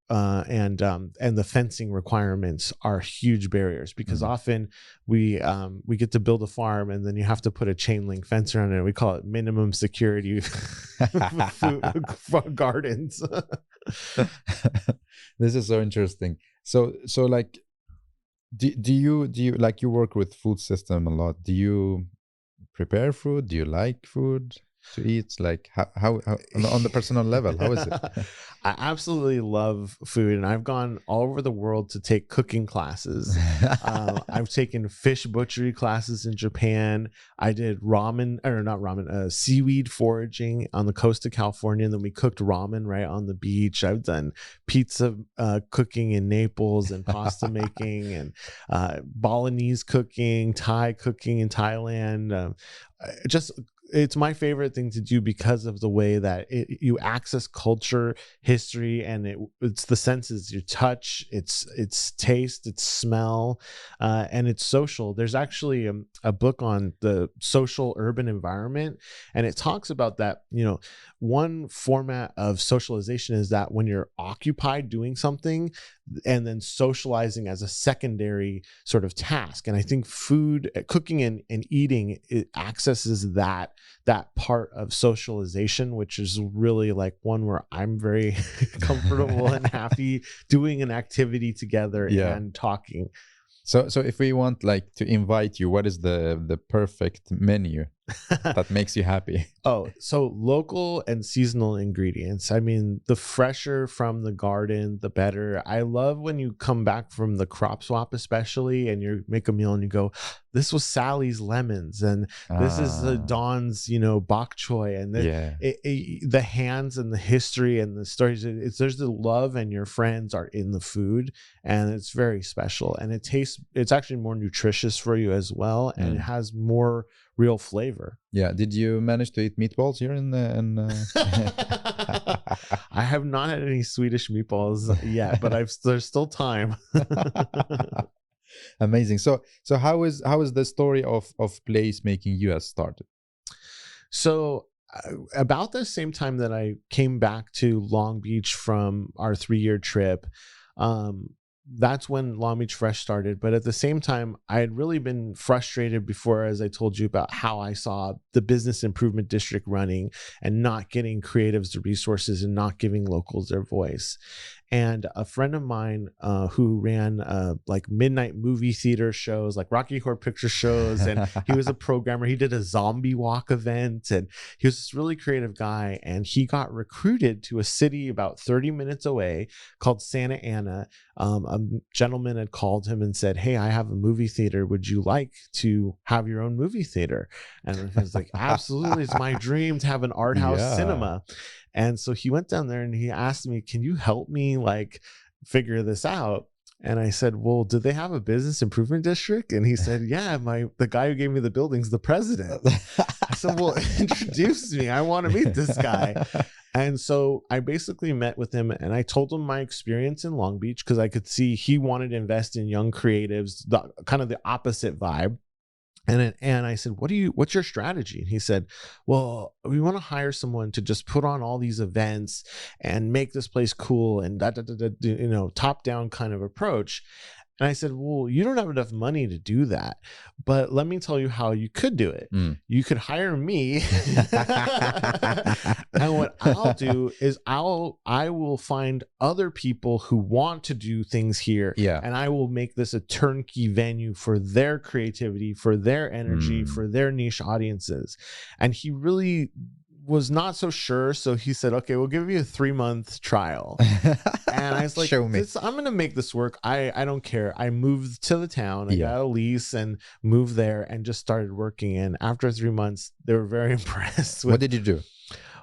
S2: and the fencing requirements are huge barriers, because often we get to build a farm and then you have to put a chain link fence around it. We call it minimum security food gardens.
S1: This is so interesting. So like, do you like, you work with food system a lot? Do you prepare food? Do you like food to eat? Like how on the personal level, how is it?
S2: I absolutely love food, and I've gone all over the world to take cooking classes. I've taken fish butchery classes in Japan. I did seaweed foraging on the coast of California, and then we cooked ramen right on the beach. I've done pizza cooking in Naples, and pasta making, and Balinese cooking, Thai cooking in Thailand. It's my favorite thing to do because of the way that you access culture, history, and it's the senses, your touch, it's taste, it's smell, and it's social. There's actually a book on the social urban environment, and it talks about that, one format of socialization is that when you're occupied doing something, and then socializing as a secondary sort of task. And I think food, cooking and eating, it accesses that part of socialization, which is really like one where I'm very comfortable and happy doing an activity together and talking.
S1: So if we want like to invite you, what is the perfect menu that makes you happy?
S2: Oh, so local and seasonal ingredients. I mean, the fresher from the garden, the better. I love when you come back from the crop swap, especially, and you make a meal and you go, this was Sally's lemons, and this is Dawn's, bok choy, and the hands and the history and the stories. There's the love, and your friends are in the food, and it's very special, and it's actually more nutritious for you as well, and it has more real flavor.
S1: Yeah. Did you manage to eat meatballs here in
S2: I have not had any Swedish meatballs yet, but there's still time.
S1: Amazing. So how is the story of Placemaking US started?
S2: So about the same time that I came back to Long Beach from our 3-year trip, that's when Long Beach Fresh started. But at the same time, I had really been frustrated before, as I told you, about how I saw the business improvement district running and not getting creatives the resources and not giving locals their voice. And a friend of mine who ran like midnight movie theater shows, like Rocky Horror Picture shows, and he was a programmer. He did a zombie walk event, and he was this really creative guy. And he got recruited to a city about 30 minutes away called Santa Ana, a a gentleman had called him and said, "Hey, I have a movie theater. Would you like to have your own movie theater?" And he was like, "Absolutely. It's my dream to have an art house cinema." And so he went down there and he asked me, "Can you help me like figure this out?" And I said, "Well, do they have a business improvement district?" And he said, "Yeah, the guy who gave me the building's the president." I said, "Well, introduce me. I want to meet this guy." And so I basically met with him and I told him my experience in Long Beach, because I could see he wanted to invest in young creatives, kind of the opposite vibe. And I said, what's your strategy?" And he said, "Well, we want to hire someone to just put on all these events and make this place cool and top down kind of approach." And I said, "Well, you don't have enough money to do that, but let me tell you how you could do it. You could hire me." And what I'll do is I will find other people who want to do things here.
S1: Yeah.
S2: And I will make this a turnkey venue for their creativity, for their energy, for their niche audiences. And he really was not so sure. So he said, "Okay, we'll give you a 3-month trial." And I was like,
S1: "Show me.
S2: I'm going to make this work. I don't care." I moved to the town. I got a lease and moved there and just started working. And after 3 months, they were very impressed with.
S1: What did you do?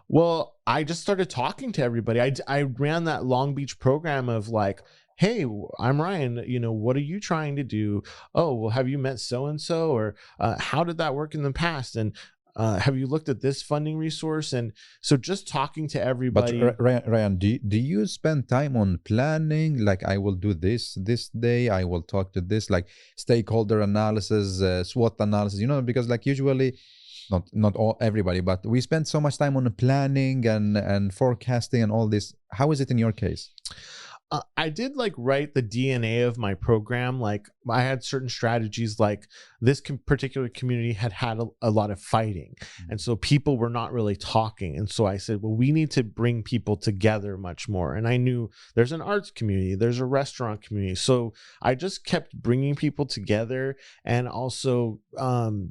S2: Well, I just started talking to everybody. I ran that Long Beach program of like, "Hey, I'm Ryan. What are you trying to do? Oh, well, have you met so-and-so? Or how did that work in the past? And have you looked at this funding resource?" And so just talking to everybody.
S1: But Ryan, do you spend time on planning? Like, I will do this day, I will talk to this, like stakeholder analysis, SWOT analysis, because like usually, not everybody, but we spend so much time on planning and forecasting and all this. How is it in your case?
S2: I did like write the DNA of my program. Like I had certain strategies, like this particular community had a lot of fighting. And so people were not really talking. And so I said, well, we need to bring people together much more. And I knew there's an arts community, there's a restaurant community. So I just kept bringing people together and also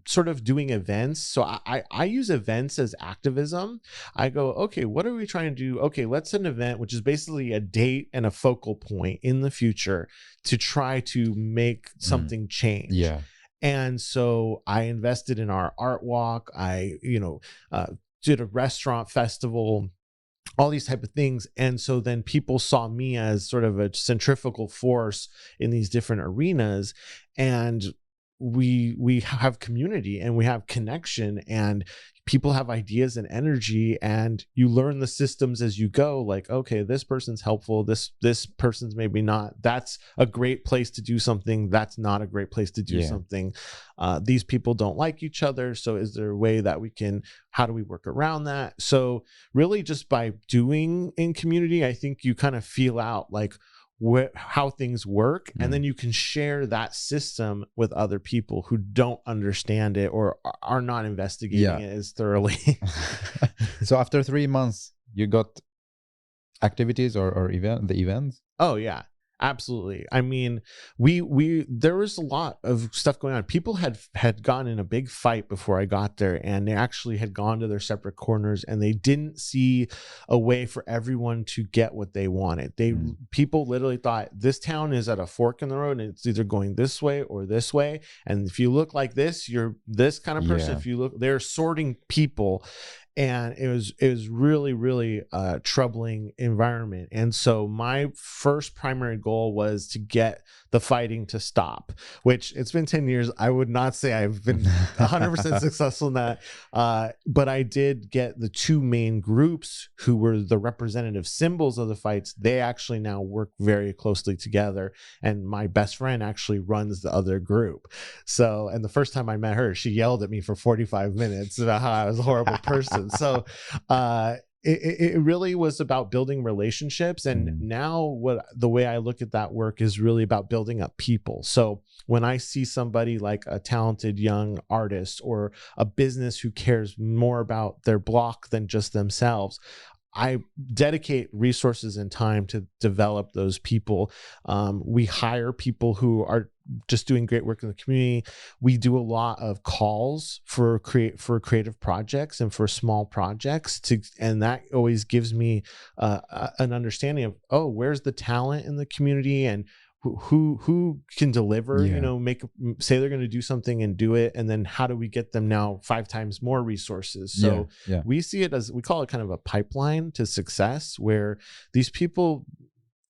S2: sort of doing events. So I use events as activism. I go, okay, what are we trying to do? Okay, let's set an event, which is basically a date and a focal point in the future to try to make something change.
S1: Yeah.
S2: And so I invested in our art walk. I, did a restaurant festival, all these type of things. And so then people saw me as sort of a centrifugal force in these different arenas. And we have community and we have connection, and people have ideas and energy, and you learn the systems as you go. Like, okay, this person's helpful, this person's maybe not. That's a great place to do something. That's not a great place to do something. These people don't like each other. So is there a way that how do we work around that? So really just by doing in community, I think you kind of feel out like how things work, and then you can share that system with other people who don't understand it or are not investigating it as thoroughly.
S1: So after 3 months, you got activities or events?
S2: Oh yeah, absolutely. I mean, there was a lot of stuff going on. People had gone in a big fight before I got there, and they actually had gone to their separate corners, and they didn't see a way for everyone to get what they wanted. People literally thought this town is at a fork in the road, and it's either going this way or this way. And if you look like this, you're this kind of person. If you look, they're sorting people. And it was really, really troubling environment. And so my first primary goal was to get the fighting to stop, which it's been 10 years. I would not say I've been 100% successful in that. But I did get the two main groups who were the representative symbols of the fights. They actually now work very closely together. And my best friend actually runs the other group. So, and the first time I met her, she yelled at me for 45 minutes about how I was a horrible person. So it really was about building relationships. And now the way I look at that work is really about building up people. So when I see somebody like a talented young artist or a business who cares more about their block than just themselves, I dedicate resources and time to develop those people. We hire people who are just doing great work in the community. We do a lot of calls for creative projects and for small projects and that always gives me an understanding of, oh, where's the talent in the community and who can deliver,
S1: Yeah.
S2: say they're going to do something and do it, and then how do we get them now 5 times more resources? So we see it as, we call it kind of a pipeline to success, where these people,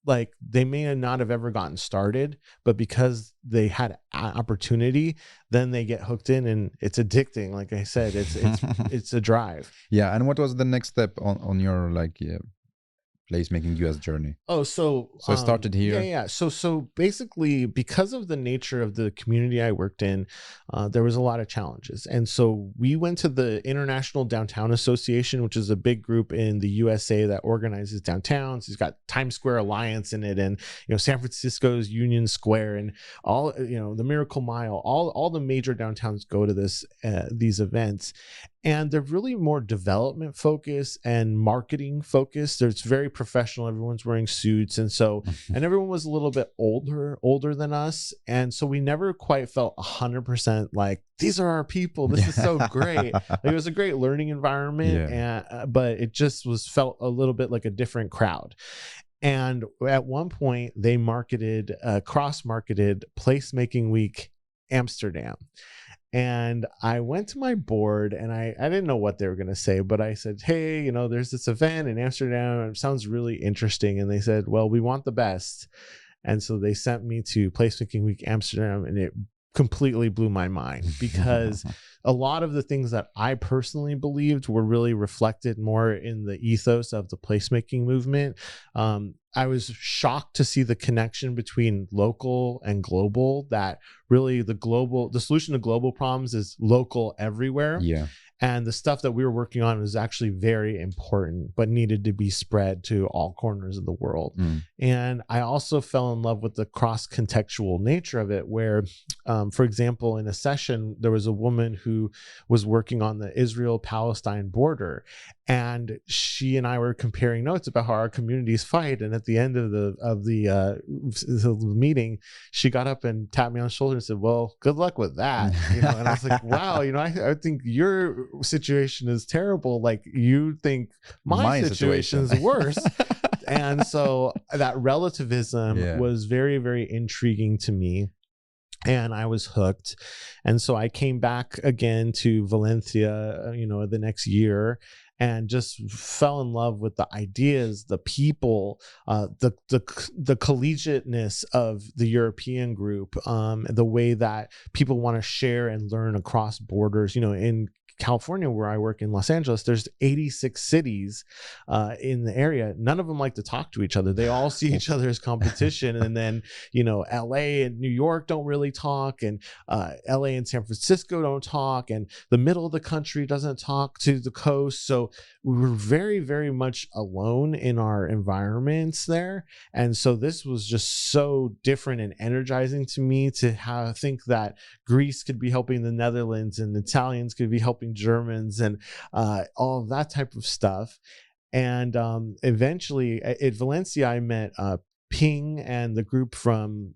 S2: like, they may not have ever gotten started, but because they had opportunity, then they get hooked in, and it's addicting. Like I said, it's a drive.
S1: Yeah. And what was the next step on your placemaking US journey?
S2: So
S1: I started here.
S2: Yeah. So basically, because of the nature of the community I worked in, there was a lot of challenges. And so we went to the International Downtown Association, which is a big group in the USA that organizes downtowns. It's got Times Square Alliance in it, and San Francisco's Union Square, and all, the Miracle Mile. All the major downtowns go to these events. And they're really more development focused and marketing focused. It's very professional. Everyone's wearing suits. And everyone was a little bit older than us. And so we never quite felt 100% like, these are our people. This is so great. It was a great learning environment, but it just felt a little bit like a different crowd. And at one point they cross-marketed Placemaking Week Amsterdam. And I went to my board, and I didn't know what they were going to say, but I said, hey, there's this event in Amsterdam. It sounds really interesting. And they said, well, we want the best. And so they sent me to Placemaking Week Amsterdam, and it completely blew my mind, because a lot of the things that I personally believed were really reflected more in the ethos of the placemaking movement. I was shocked to see the connection between local and global, that really the solution to global problems is local everywhere.
S1: Yeah.
S2: And the stuff that we were working on was actually very important, but needed to be spread to all corners of the world. And I also fell in love with the cross-contextual nature of it, where, for example, in a session, there was a woman who was working on the Israel-Palestine border, and she and I were comparing notes about how our communities fight. And at the end of the meeting, she got up and tapped me on the shoulder and said, well, good luck with that. And I was like, wow, I think your situation is terrible. Like, you think my situation is worse. And so that relativism was very, very intriguing to me, and I was hooked. And so I came back again to Valencia, the next year, and just fell in love with the ideas, the people, the collegiateness of the European group, the way that people want to share and learn across borders. In California, where I work in Los Angeles, there's 86 cities in the area. None of them like to talk to each other. They all see each other as competition. And then, LA and New York don't really talk, and LA and San Francisco don't talk, and the middle of the country doesn't talk to the coast. So we were very, very much alone in our environments there. And so this was just so different and energizing to me, to think that Greece could be helping the Netherlands, and Italians could be helping Germans, and all of that type of stuff. And eventually at Valencia, I met Ping and the group from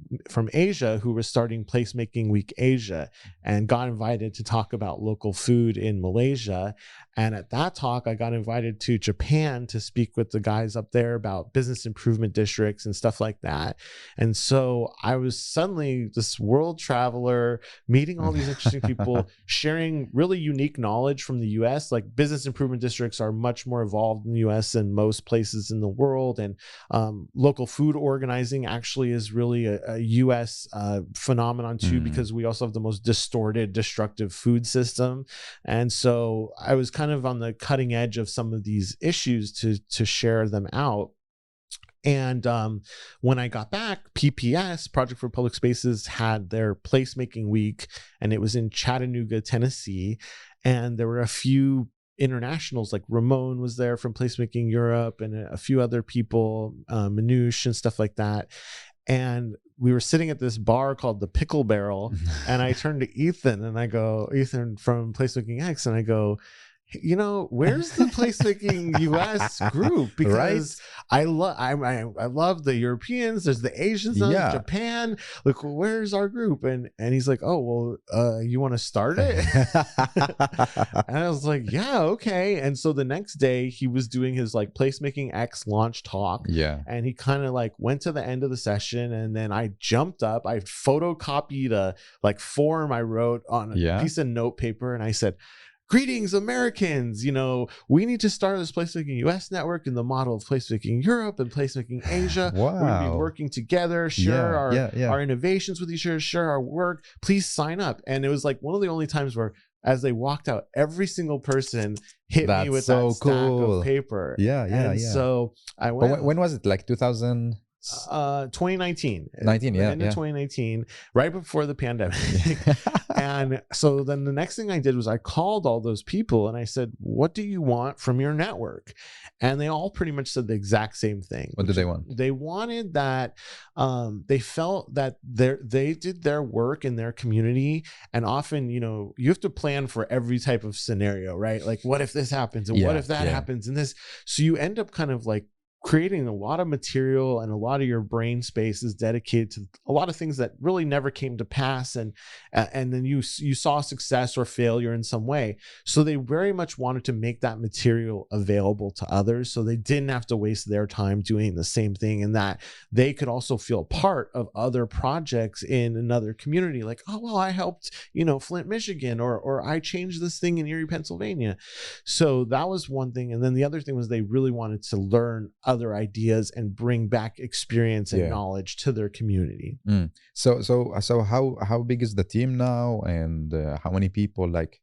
S2: Asia, who was starting Placemaking Week Asia, and got invited to talk about local food in Malaysia. And at that talk, I got invited to Japan to speak with the guys up there about business improvement districts and stuff like that. And so I was suddenly this world traveler, meeting all these interesting people, sharing really unique knowledge from the US. Like, business improvement districts are much more evolved in the US than most places in the world. And local food organizing actually is really a US phenomenon too, because we also have the most distorted, destructive food system. And so I was kind of on the cutting edge of some of these issues to share them out. And when I got back, PPS, Project for Public Spaces, had their Placemaking Week, and it was in Chattanooga, Tennessee. And there were a few internationals, like Ramon was there from Placemaking Europe, and a few other people, Manouche and stuff like that. And we were sitting at this bar called the Pickle Barrel, and I turned to Ethan, and I go, Ethan from Placemaking X, and I go, where's the Placemaking US group? Because I love the Europeans. There's the Asians,
S1: Yeah.
S2: Japan. Look, where's our group? And he's like, oh well, you want to start it? And I was like, yeah, okay. And so the next day he was doing his like Placemaking X launch talk.
S1: Yeah.
S2: And he kind of like went to the end of the session, and then I jumped up. I photocopied a like form I wrote on a piece of note paper, and I said, greetings, Americans. You know, we need to start this Placemaking US network in the model of Placemaking Europe and Placemaking Asia.
S1: Wow.
S2: We're going to be working together, share our innovations with each other, share our work. Please sign up. And it was like one of the only times where, as they walked out, every single person hit me with that stack of paper. So I went.
S1: But when was it? Like 2000?
S2: 2019.
S1: 19,
S2: end of 2019, right before the pandemic. And so then the next thing I did was I called all those people and I said, what do you want from your network? And they all pretty much said the exact same thing.
S1: What did they want?
S2: They wanted that they felt that they did their work in their community, and often, you know, you have to plan for every type of scenario, right? Like, what if this happens, and what if that happens, and this. So you end up kind of like creating a lot of material, and a lot of your brain space is dedicated to a lot of things that really never came to pass, and then you saw success or failure in some way. So they very much wanted to make that material available to others, so they didn't have to waste their time doing the same thing, and that they could also feel part of other projects in another community. Like, oh well, I helped, you know, Flint, Michigan, or I changed this thing in Erie, Pennsylvania. So that was one thing. And then the other thing was they really wanted to learn other ideas and bring back experience and knowledge to their community.
S1: So how big is the team now, and how many people like?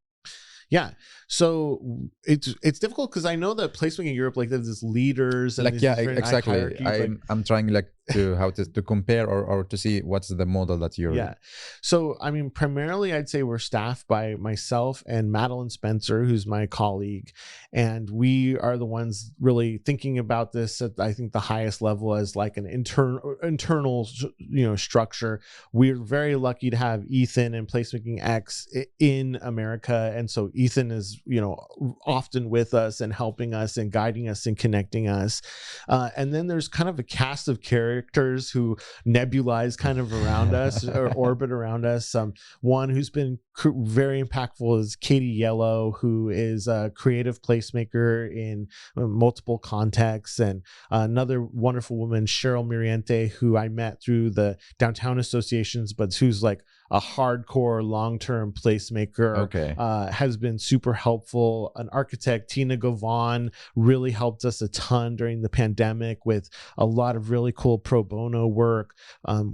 S2: Yeah, so it's difficult because I know that Placemaking Europe, like, there's leaders and
S1: like exactly. I'm trying like to compare or to see what's the model that you're.
S2: So I mean, primarily I'd say we're staffed by myself and Madeline Spencer, who's my colleague, and we are the ones really thinking about this at, I think, the highest level as like an internal structure. We're very lucky to have Ethan and Placemaking X in America, and so Ethan is, often with us and helping us and guiding us and connecting us. And then there's kind of a cast of characters who nebulize kind of around us or orbit around us. One who's been very impactful is Katie Yellow, who is a creative placemaker in multiple contexts. And another wonderful woman, Cheryl Miriente, who I met through the downtown associations, but who's like a hardcore long-term placemaker, has been super helpful. An architect, Tina Govan, really helped us a ton during the pandemic with a lot of really cool pro bono work.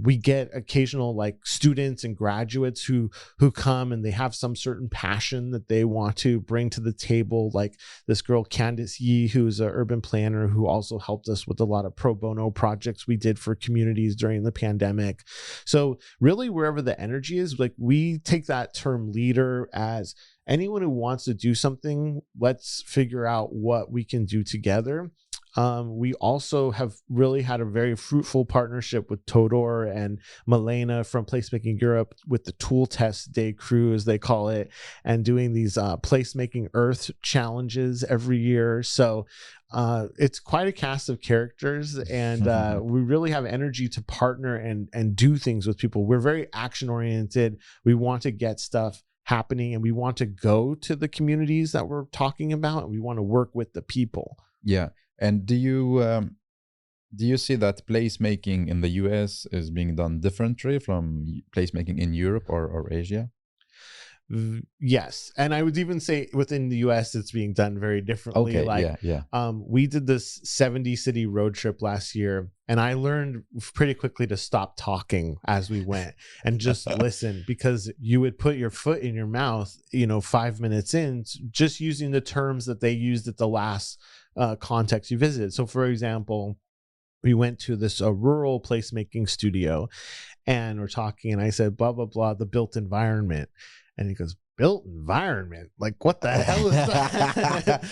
S2: We get occasional like students and graduates who come and they have some certain passion that they want to bring to the table, like this girl Candice Yee, who's an urban planner who also helped us with a lot of pro bono projects we did for communities during the pandemic. So really, wherever the energy is, like, we take that term leader as anyone who wants to do something, let's figure out what we can do together. We also have really had a very fruitful partnership with Todor and Milena from Placemaking Europe with the Tool Test Day crew, as they call it, and doing these Placemaking Earth challenges every year. So it's quite a cast of characters, and we really have energy to partner and do things with people. We're very action oriented. We want to get stuff happening, and we want to go to the communities that we're talking about, and we want to work with the people.
S1: Yeah. And do you see that placemaking in the US is being done differently from placemaking in Europe or Asia?
S2: Yes, and I would even say within the US it's being done very differently. We did this 70 city road trip last year, and I learned pretty quickly to stop talking as we went and just listen, because you would put your foot in your mouth 5 minutes in, just using the terms that they used at the last context you visited. So for example, we went to this rural placemaking studio, and we're talking, and I said blah blah blah, the built environment. And he goes, built environment? Like, what the hell is that?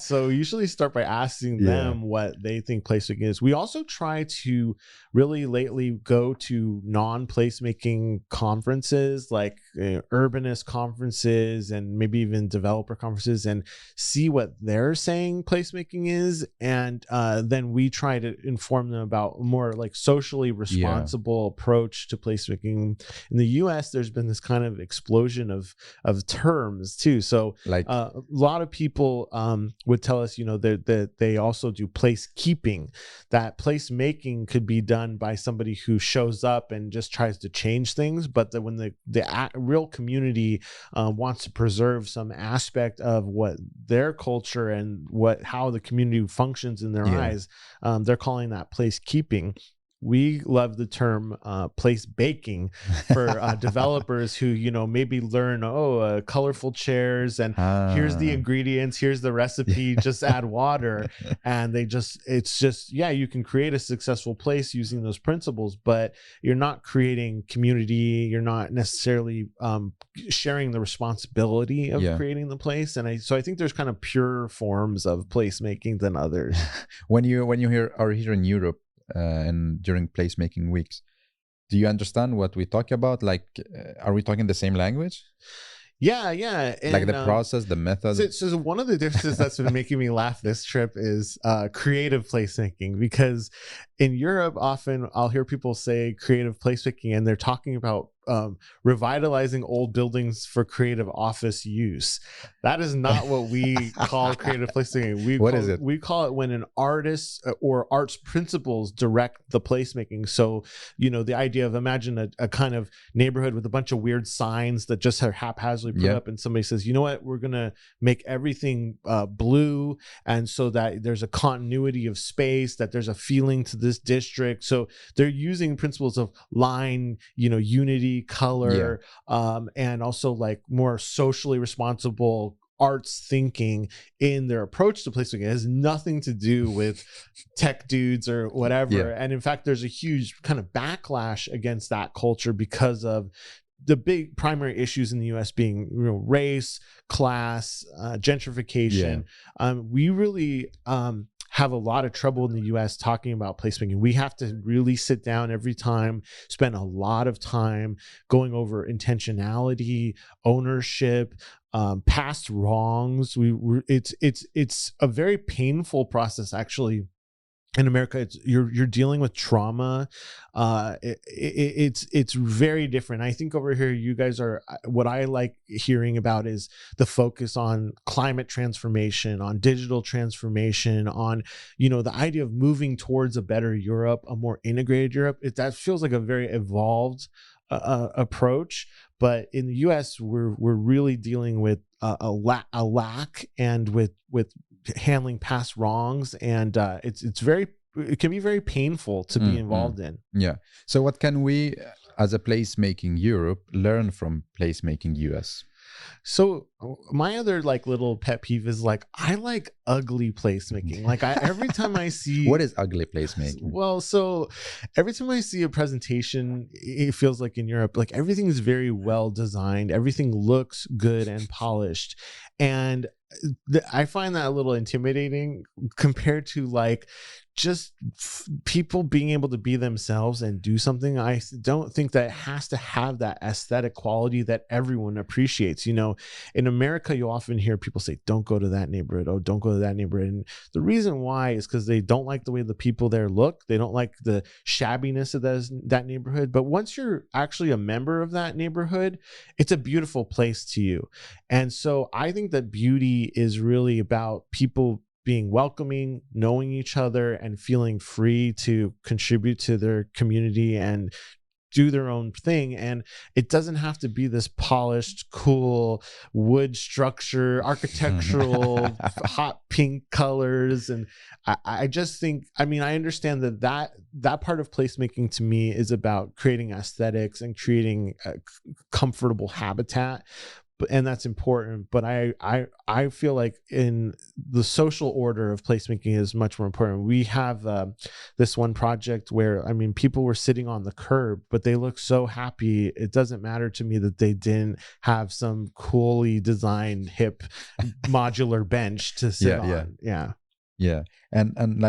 S2: So we usually start by asking them what they think placemaking is. We also try to really lately go to non-placemaking conferences, like urbanist conferences and maybe even developer conferences and see what they're saying placemaking is, and then we try to inform them about a more like socially responsible approach to placemaking. In the US, there's been this kind of explosion of terms too. So
S1: Like
S2: a lot of people would tell us, that they also do placekeeping. That placemaking could be done by somebody who shows up and just tries to change things, but that when the real community wants to preserve some aspect of what their culture and how the community functions in their eyes, they're calling that placekeeping. We love the term place baking for developers who, maybe learn, colorful chairs and here's the ingredients, here's the recipe, just add water. And you can create a successful place using those principles, but you're not creating community. You're not necessarily sharing the responsibility of creating the place. And so I think there's kind of pure forms of placemaking than others.
S1: When you are here in Europe, and during placemaking weeks, do you understand what we talk about? Like, are we talking the same language?
S2: Yeah.
S1: And, like the process, the method.
S2: So one of the differences that's been making me laugh this trip is creative placemaking, because in Europe, often I'll hear people say creative placemaking and they're talking about revitalizing old buildings for creative office use. That is not what we call creative placemaking.
S1: What is it?
S2: We call it when an artist or arts principles direct the placemaking. So, the idea of, imagine a kind of neighborhood with a bunch of weird signs that just are haphazardly put up, and somebody says, you know what, we're going to make everything blue, and so that there's a continuity of space, that there's a feeling to this district. So they're using principles of line, unity, color, and also like more socially responsible arts thinking in their approach to placemaking. It has nothing to do with tech dudes or whatever. And in fact, there's a huge kind of backlash against that culture because of the big primary issues in the US being race, class, gentrification. We really have a lot of trouble in the US talking about placemaking. We have to really sit down every time, spend a lot of time going over intentionality, ownership, past wrongs. It's a very painful process, actually. In America, you're dealing with trauma. It's very different. I think over here, you guys are, what I like hearing about is the focus on climate transformation, on digital transformation, on the idea of moving towards a better Europe, a more integrated Europe. That feels like a very evolved approach. But in the US, we're really dealing with a lack and with handling past wrongs, and it can be very painful to be involved in.
S1: So what can we, as a Placemaking Europe, learn from Placemaking US?
S2: So my other little pet peeve is I like ugly placemaking. Every time I see
S1: what is ugly placemaking?
S2: Well, so every time I see a presentation, it feels like in Europe, everything is very well designed, everything looks good and polished, and I find that a little intimidating compared to just people being able to be themselves and do something. I don't think that it has to have that aesthetic quality that everyone appreciates. In America, you'll often hear people say, don't go to that neighborhood. Oh, don't go to that neighborhood. And the reason why is because they don't like the way the people there look. They don't like the shabbiness of that neighborhood. But once you're actually a member of that neighborhood, it's a beautiful place to you. And so I think that beauty is really about people being welcoming, knowing each other, and feeling free to contribute to their community and do their own thing. And it doesn't have to be this polished, cool wood structure, architectural, hot pink colors. And I just think, I understand that part of placemaking to me is about creating aesthetics and creating a comfortable habitat. And that's important, but I feel like in the social order of placemaking is much more important. We have this one project where people were sitting on the curb, but they look so happy. It doesn't matter to me that they didn't have some coolly designed hip modular bench to sit on.
S1: And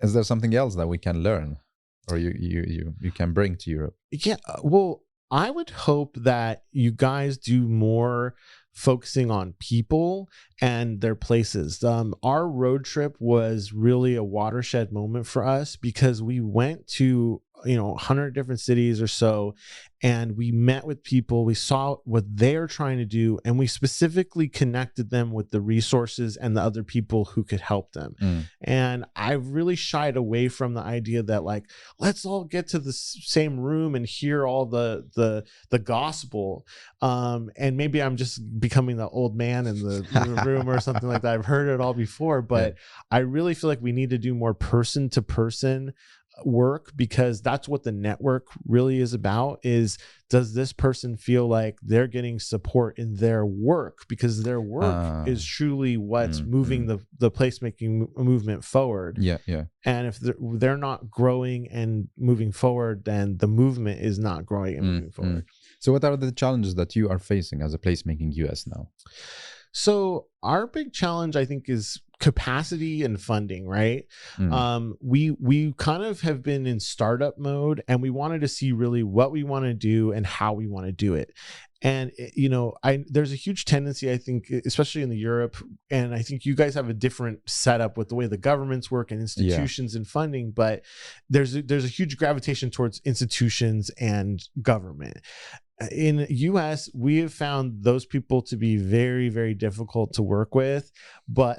S1: is there something else that we can learn, or you can bring to Europe?
S2: Well, I would hope that you guys do more focusing on people and their places. Our road trip was really a watershed moment for us because we went to 100 different cities or so, and we met with people. We saw what they're trying to do, and we specifically connected them with the resources and the other people who could help them. And I've really shied away from the idea that like, let's all get to the same room and hear all the gospel. And maybe I'm just becoming the old man in the room or something like that. I've heard it all before, but I really feel like we need to do more person to person work, because that's what the network really is about. Is, does this person feel like they're getting support in their work, because their work is truly what's moving the placemaking movement forward. And if they're not growing and moving forward, then the movement is not growing and moving forward.
S1: So what are the challenges that you are facing as a Placemaking US now?
S2: So our big challenge, I think, is capacity and funding, right? We kind of have been in startup mode, and we wanted to see really what we want to do and how we want to do it. And there's a huge tendency, I think, especially in Europe, and I think you guys have a different setup with the way the governments work and institutions and funding, but there's a huge gravitation towards institutions and government. In US, we have found those people to be very, very difficult to work with, but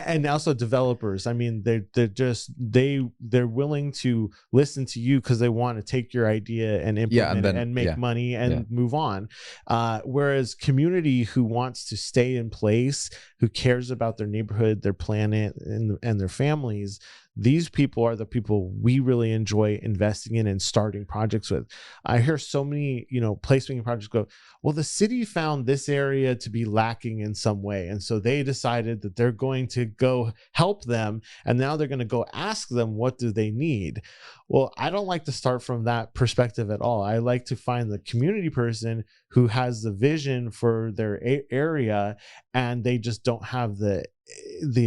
S2: and also developers. I mean, they're willing to listen to you because they want to take your idea and implement it and make money and move on. Whereas community who wants to stay in place, who cares about their neighborhood, their planet, and their families, these people are the people we really enjoy investing in and starting projects with. I hear so many, placemaking projects go, well, the city found this area to be lacking in some way, and so they decided that they're going to go help them, and now they're going to go ask them, what do they need? Well, I don't like to start from that perspective at all. I like to find the community person who has the vision for their area, and they just don't have the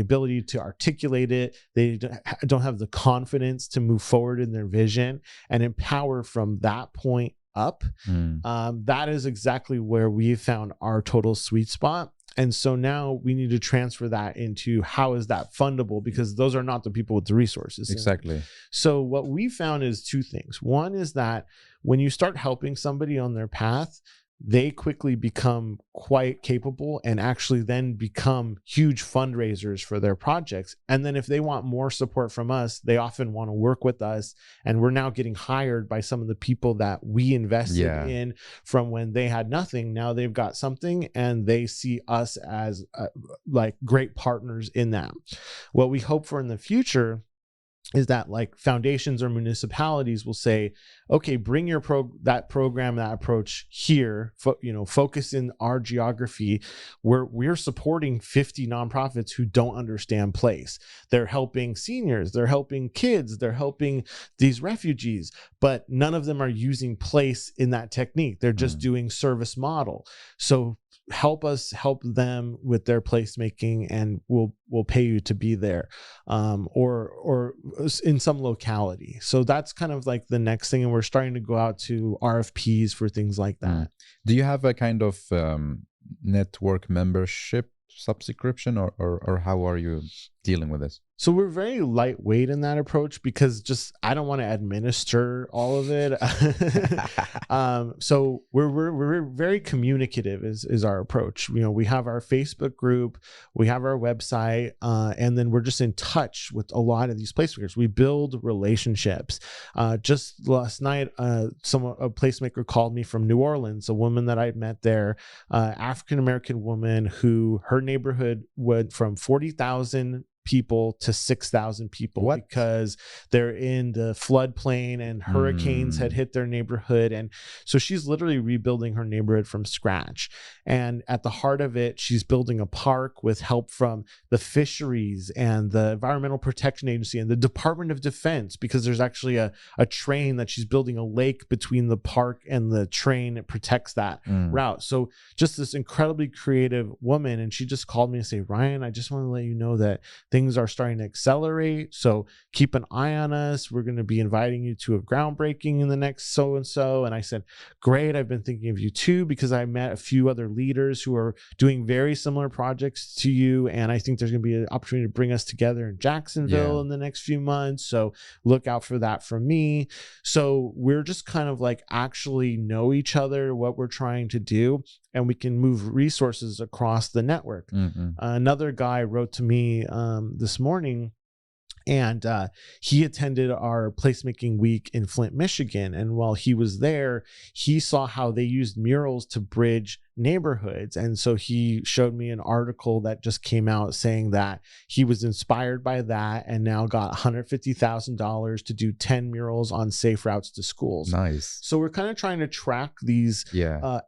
S2: ability to articulate it. They don't have the confidence to move forward in their vision and empower from that point up. That is exactly where we've found our total sweet spot. And so now we need to transfer that into how is that fundable, because those are not the people with the resources.
S1: Exactly.
S2: So what we found is two things. One is that when you start helping somebody on their path, they quickly become quite capable and actually then become huge fundraisers for their projects. And then if they want more support from us, they often want to work with us. And we're now getting hired by some of the people that we invested in from when they had nothing. Now they've got something, and they see us as like great partners in that. What we hope for in the future is that like foundations or municipalities will say, okay, bring your that program, that approach here, focus in our geography where we're supporting 50 nonprofits who don't understand place. They're helping seniors, they're helping kids, they're helping these refugees, but none of them are using place in that technique. They're just doing service model. So help us help them with their placemaking, and we'll pay you to be there, or in some locality. So that's kind of like the next thing, and we're starting to go out to RFPs for things like that.
S1: Do you have a kind of network membership subscription, or how are you dealing with this?
S2: So we're very lightweight in that approach, because I don't want to administer all of it. So we're very communicative is our approach. We have our Facebook group, we have our website, and then we're just in touch with a lot of these placemakers. We build relationships. Just last night, a placemaker called me from New Orleans, a woman that I met there, African-American woman who her neighborhood went from 40,000 people to 6,000 people because they're in the floodplain and hurricanes had hit their neighborhood. And so she's literally rebuilding her neighborhood from scratch. And at the heart of it, she's building a park with help from the fisheries and the Environmental Protection Agency and the Department of Defense, because there's actually a train that she's building, a lake between the park and the train. It protects that route. So just this incredibly creative woman. And she just called me and said, Ryan, I just want to let you know that things are starting to accelerate. So keep an eye on us. We're going to be inviting you to a groundbreaking in the next so and so. And I said, great. I've been thinking of you too, because I met a few other leaders who are doing very similar projects to you. And I think there's going to be an opportunity to bring us together in Jacksonville in the next few months. So look out for that from me. So we're just kind of like actually know each other, what we're trying to do, and we can move resources across the network. Another guy wrote to me this morning, and he attended our placemaking week in Flint, Michigan. And while he was there, he saw how they used murals to bridge neighborhoods. And so he showed me an article that just came out saying that he was inspired by that and now got $150,000 to do 10 murals on safe routes to schools.
S1: Nice.
S2: So we're kind of trying to track these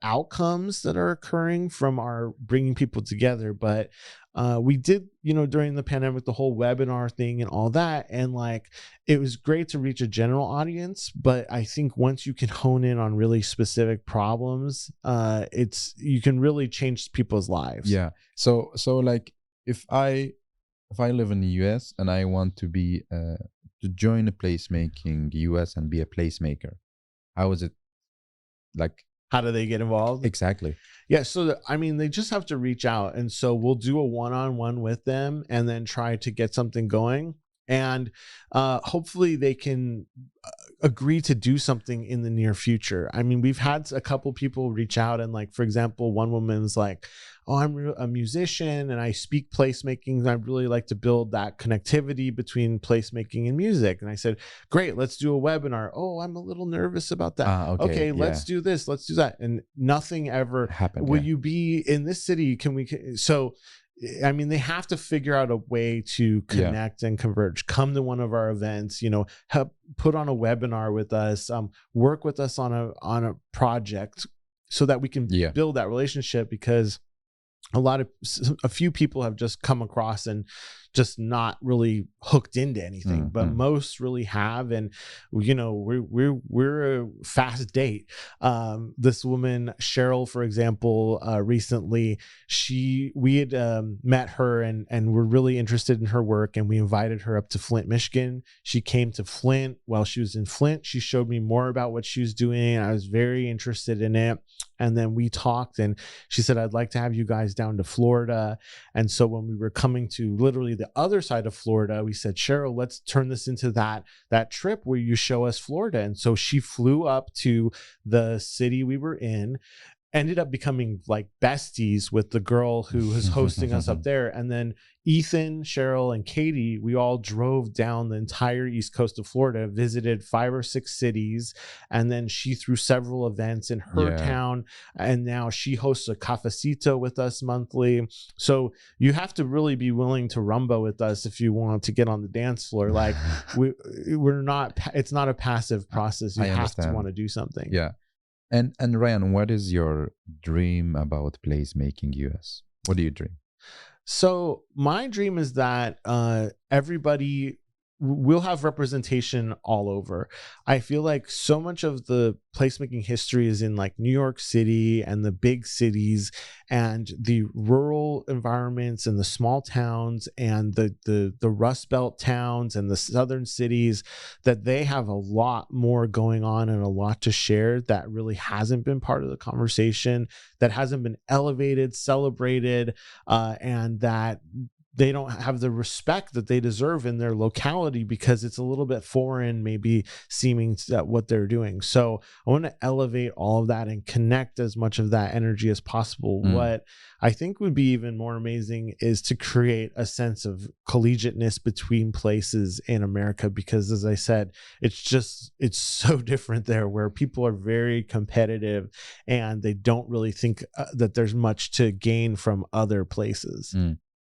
S2: outcomes that are occurring from our bringing people together. But we did, during the pandemic, the whole webinar thing and all that. And like, it was great to reach a general audience. But I think once you can hone in on really specific problems, you can really change people's lives.
S1: Yeah. So like if I live in the US and I want to be, to join a Placemaking US and be a placemaker, how is it like?
S2: How do they get involved?
S1: Exactly.
S2: Yeah. So, they just have to reach out. And so we'll do a one-on-one with them and then try to get something going. And hopefully they can agree to do something in the near future. We've had a couple people reach out, and like, for example, one woman's like, oh, I'm a musician and I speak placemaking. And I'd really like to build that connectivity between placemaking and music. And I said, great, let's do a webinar. Oh, I'm a little nervous about that. Okay, let's do this. Let's do that. And nothing ever happened. Will you be in this city? So they have to figure out a way to connect and converge. Come to one of our events, help put on a webinar with us, work with us on a project so that we can build that relationship, because a few people have just come across and just not really hooked into anything, but most really have. And we're a fast date. This woman Cheryl, for example, recently we had met her and we're really interested in her work, and we invited her up to Flint, Michigan. She came to Flint. While she was in Flint, she showed me more about what she was doing. I was very interested in it. And then we talked, and she said, I'd like to have you guys down to Florida. And so when we were coming to literally the other side of Florida, we said, Cheryl, let's turn this into that trip where you show us Florida. And so she flew up to the city we were in, ended up becoming like besties with the girl who was hosting us up there. And then Ethan, Cheryl, and Katie, we all drove down the entire east coast of Florida, visited 5 or 6 cities, and then she threw several events in her town, and now she hosts a cafecito with us monthly. So you have to really be willing to rumba with us if you want to get on the dance floor. Like it's not a passive process. You have to want to do something.
S1: Yeah. And Ryan, what is your dream about Placemaking US? What do you dream?
S2: So my dream is that everybody will have representation all over. I feel like so much of the placemaking history is in like New York City and the big cities, and the rural environments and the small towns and the Rust Belt towns and the southern cities, that they have a lot more going on and a lot to share that really hasn't been part of the conversation, that hasn't been elevated, celebrated, and that they don't have the respect that they deserve in their locality, because it's a little bit foreign, maybe seeming to what they're doing. So I want to elevate all of that and connect as much of that energy as possible. What I think would be even more amazing is to create a sense of collegiateness between places in America, because as I said, it's so different there, where people are very competitive and they don't really think that there's much to gain from other places.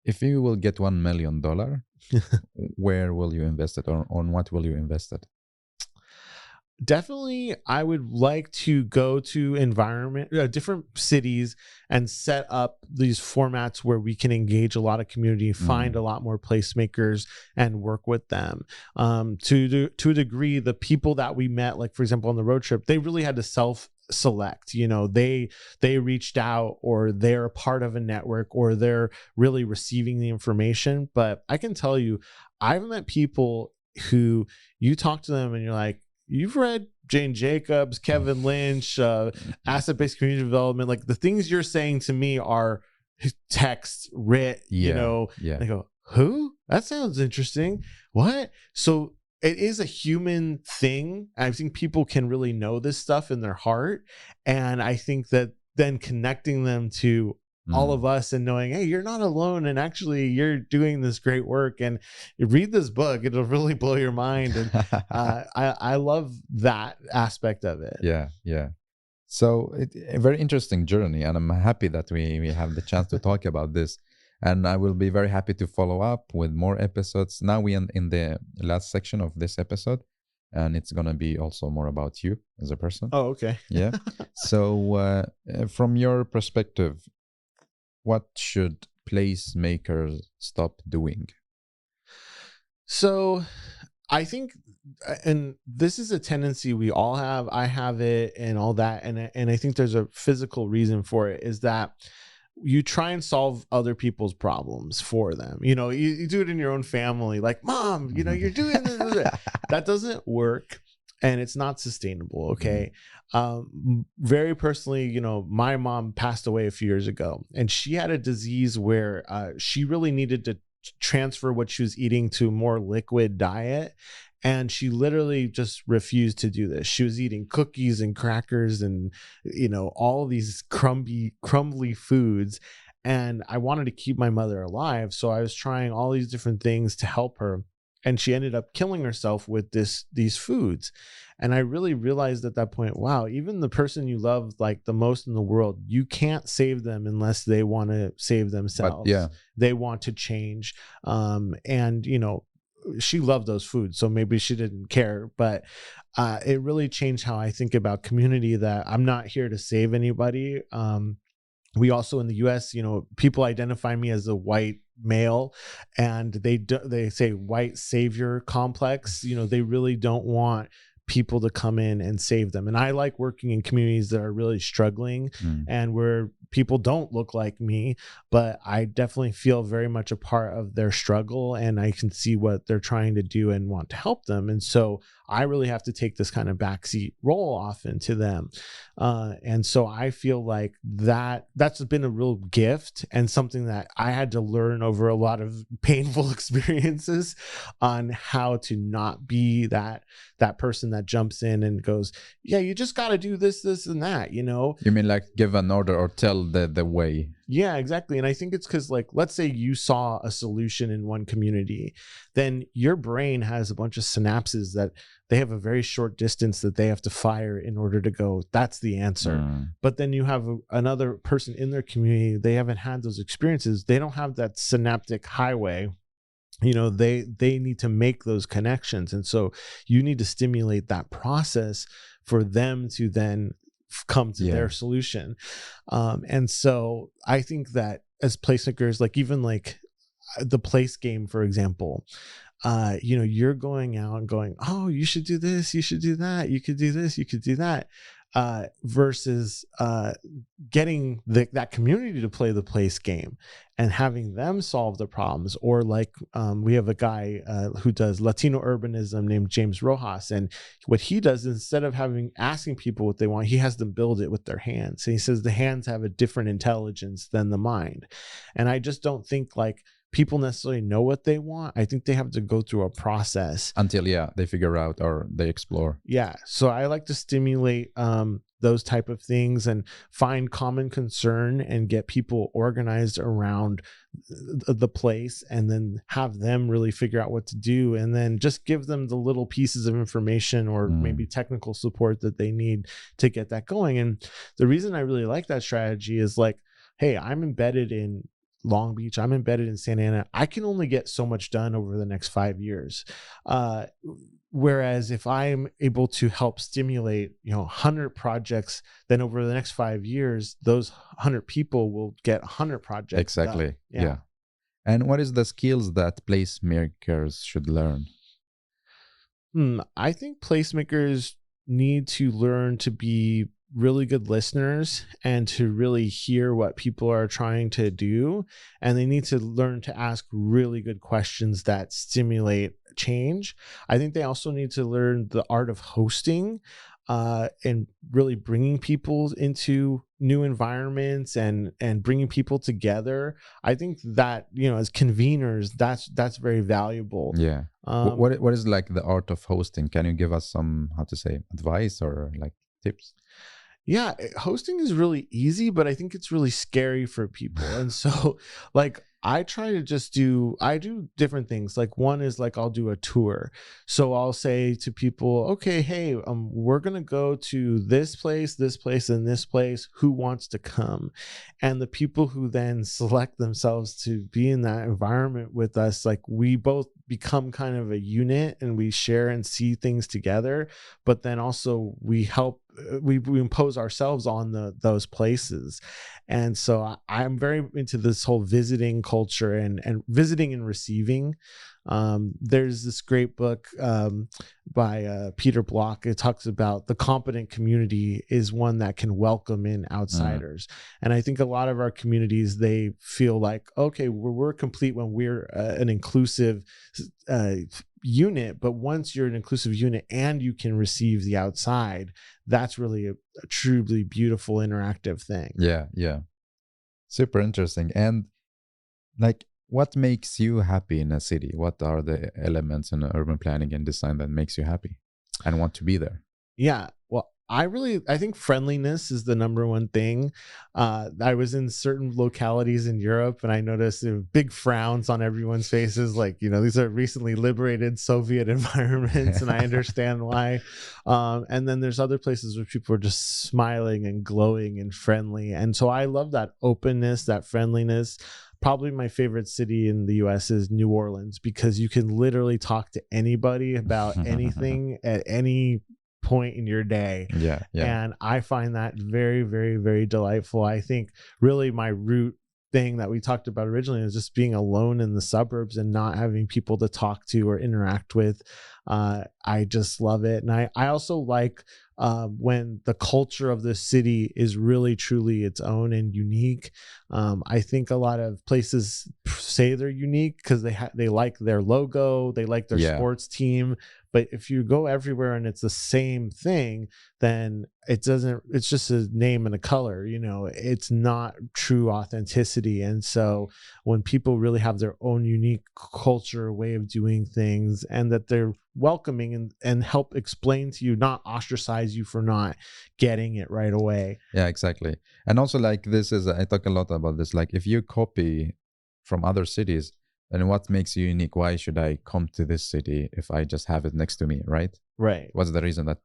S1: If you will get $1 million, where will you invest it, or on what will you invest it?
S2: Definitely, I would like to go to different cities and set up these formats where we can engage a lot of community, find a lot more placemakers, and work with them. To a degree, the people that we met, like for example on the road trip, they really had to select. They reached out, or they're a part of a network, or they're really receiving the information. But I can tell you, I've met people who you talk to them and you're like, you've read Jane Jacobs, Kevin Lynch, asset-based community development. Like, the things you're saying to me are text writ, They go, who? That sounds interesting. What? So it is a human thing. I think people can really know this stuff in their heart. And I think that then connecting them to all of us and knowing, hey, you're not alone, and actually you're doing this great work, and you read this book, it'll really blow your mind. And I love that aspect of it.
S1: Yeah. So a very interesting journey, and I'm happy that we have the chance to talk about this. And I will be very happy to follow up with more episodes. Now we in the last section of this episode, and it's gonna be also more about you as a person.
S2: Oh, okay.
S1: Yeah. So from your perspective, what should placemakers stop doing?
S2: So I think, and this is a tendency we all have, I have it and all that. And I think there's a physical reason for it, is that you try and solve other people's problems for them. You do it in your own family, like, mom, you're doing this. That doesn't work. And it's not sustainable. Okay. Very personally, my mom passed away a few years ago, and she had a disease where she really needed to transfer what she was eating to a more liquid diet. And she literally just refused to do this. She was eating cookies and crackers and, all these crumbly foods. And I wanted to keep my mother alive. So I was trying all these different things to help her. And she ended up killing herself with these foods. And I really realized at that point, wow, even the person you love like the most in the world, you can't save them unless they want to save themselves.
S1: But, yeah.
S2: They want to change. And she loved those foods, so maybe she didn't care, but it really changed how I think about community, that I'm not here to save anybody. We also, in the US, people identify me as a white male, and they say white savior complex. They really don't want people to come in and save them. And I like working in communities that are really struggling and where people don't look like me, but I definitely feel very much a part of their struggle, and I can see what they're trying to do and want to help them. And so I really have to take this kind of backseat role often to them. And so I feel like that's been a real gift, and something that I had to learn over a lot of painful experiences on how to not be that person that jumps in and goes, yeah, you just got to do this, and that, You
S1: mean like give an order or tell the way?
S2: Yeah, exactly. And I think it's because, like, let's say you saw a solution in one community, then your brain has a bunch of synapses that they have a very short distance that they have to fire in order to go, that's the answer. But then you have another person in their community, they haven't had those experiences. They don't have that synaptic highway. They need to make those connections. And so you need to stimulate that process for them to then come to their solution. And so I think that as placemakers, like even like the place game, for example, you're going out and going, oh, you should do this, you should do that, you could do this, you could do that, versus getting that community to play the place game and having them solve the problems. Or like we have a guy who does Latino urbanism named James Rojas, and what he does is, instead of asking people what they want, he has them build it with their hands. And he says the hands have a different intelligence than the mind. And I just don't think like people necessarily know what they want. I think they have to go through a process
S1: until they figure out or they explore.
S2: Yeah. So I like to stimulate those type of things and find common concern and get people organized around the place, and then have them really figure out what to do, and then just give them the little pieces of information or maybe technical support that they need to get that going. And the reason I really like that strategy is like, hey, I'm embedded in Long Beach, I'm embedded in Santa Ana. I can only get so much done over the next 5 years. Whereas if I'm able to help stimulate, 100 projects, then over the next 5 years, those 100 people will get 100 projects.
S1: Exactly. Yeah. And what is the skills that placemakers should learn?
S2: I think placemakers need to learn to be really good listeners and to really hear what people are trying to do. And they need to learn to ask really good questions that stimulate change. I think they also need to learn the art of hosting, and really bringing people into new environments and bringing people together. I think that, as conveners, that's very valuable.
S1: Yeah. What is like the art of hosting? Can you give us some, how to say, advice or like tips?
S2: Yeah, hosting is really easy, but I think it's really scary for people. And so like I do different things. Like one is like I'll do a tour. So I'll say to people, okay, hey, we're going to go to this place, and this place. Who wants to come? And the people who then select themselves to be in that environment with us, like we both become kind of a unit and we share and see things together, but then also we help, we impose ourselves on those places. And so I'm very into this whole visiting culture and visiting and receiving. There's this great book by Peter Block. It talks about the competent community is one that can welcome in outsiders. And I think a lot of our communities, they feel like, okay, we're complete when we're an inclusive unit. But once you're an inclusive unit and you can receive the outside, that's really a truly beautiful interactive thing.
S1: Yeah. Super interesting. And like, what makes you happy in a city? What are the elements in urban planning and design that makes you happy and want to be there?
S2: Yeah. Well, I think friendliness is the number one thing. I was in certain localities in Europe and I noticed there were big frowns on everyone's faces. Like, these are recently liberated Soviet environments and I understand why. And then there's other places where people are just smiling and glowing and friendly. And so I love that openness, that friendliness. Probably my favorite city in the US is New Orleans, because you can literally talk to anybody about anything at any point in your day.
S1: Yeah.
S2: And I find that very, very, very delightful. I think really my root thing that we talked about originally is just being alone in the suburbs and not having people to talk to or interact with. I just love it. And I also like when the culture of the city is really truly its own and unique. I think a lot of places say they're unique because they like their logo, they like their sports team. But if you go everywhere and it's the same thing, then it's just a name and a color, it's not true authenticity. And so when people really have their own unique culture, way of doing things, and that they're welcoming and help explain to you, not ostracize you for not getting it right away.
S1: Yeah, exactly. And also like I talk a lot about this, like if you copy from other cities, then what makes you unique? Why should I come to this city if I just have it next to me, right?
S2: Right.
S1: What's the reason that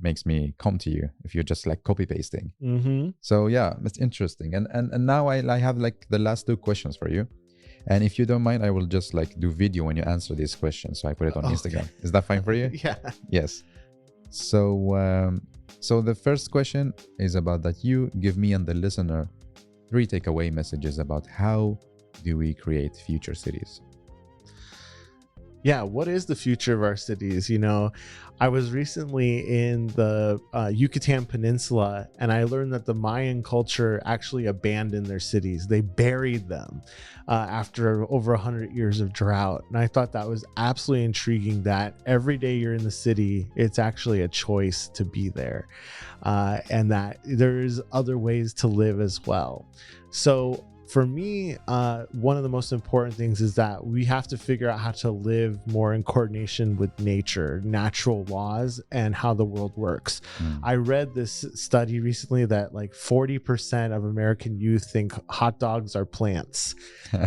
S1: makes me come to you if you're just like copy pasting?
S2: Mm-hmm.
S1: So yeah, that's interesting. And now I have like the last two questions for you. And if you don't mind, I will just like do video when you answer these questions. So I put it on Instagram. Is that fine for you?
S2: Yeah.
S1: Yes. So the first question is about that you give me and the listener 3 takeaway messages about how do we create future cities.
S2: Yeah, what is the future of our cities? I was recently in the Yucatan Peninsula, and I learned that the Mayan culture actually abandoned their cities. They buried them after over 100 years of drought. And I thought that was absolutely intriguing, that every day you're in the city, it's actually a choice to be there, and that there's other ways to live as well. So for me, one of the most important things is that we have to figure out how to live more in coordination with nature, natural laws, and how the world works. I read this study recently that like 40% of American youth think hot dogs are plants.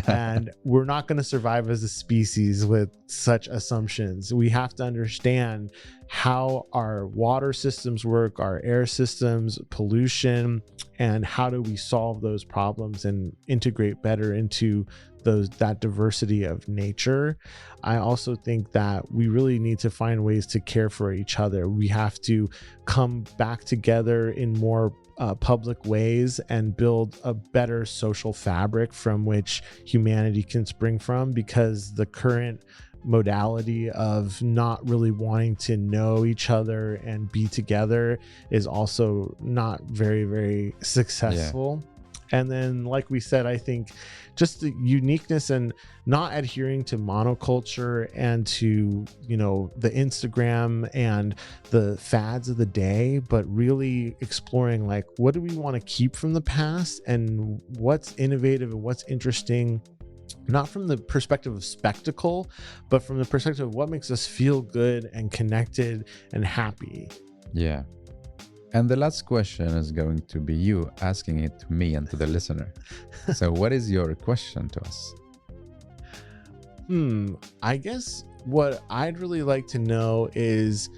S2: And we're not going to survive as a species with such assumptions. We have to understand how our water systems work, our air systems, pollution, and how do we solve those problems and integrate better into that diversity of nature. I also think that we really need to find ways to care for each other. We have to come back together in more public ways and build a better social fabric from which humanity can spring from, because the current modality of not really wanting to know each other and be together is also not very, very successful. And then, like we said, I think just the uniqueness and not adhering to monoculture and to, the Instagram and the fads of the day, but really exploring like, what do we want to keep from the past and what's innovative and what's interesting, not from the perspective of spectacle, but from the perspective of what makes us feel good and connected and happy.
S1: Yeah. And the last question is going to be you asking it to me and to the listener. So what is your question to us?
S2: I guess what I'd really like to know is,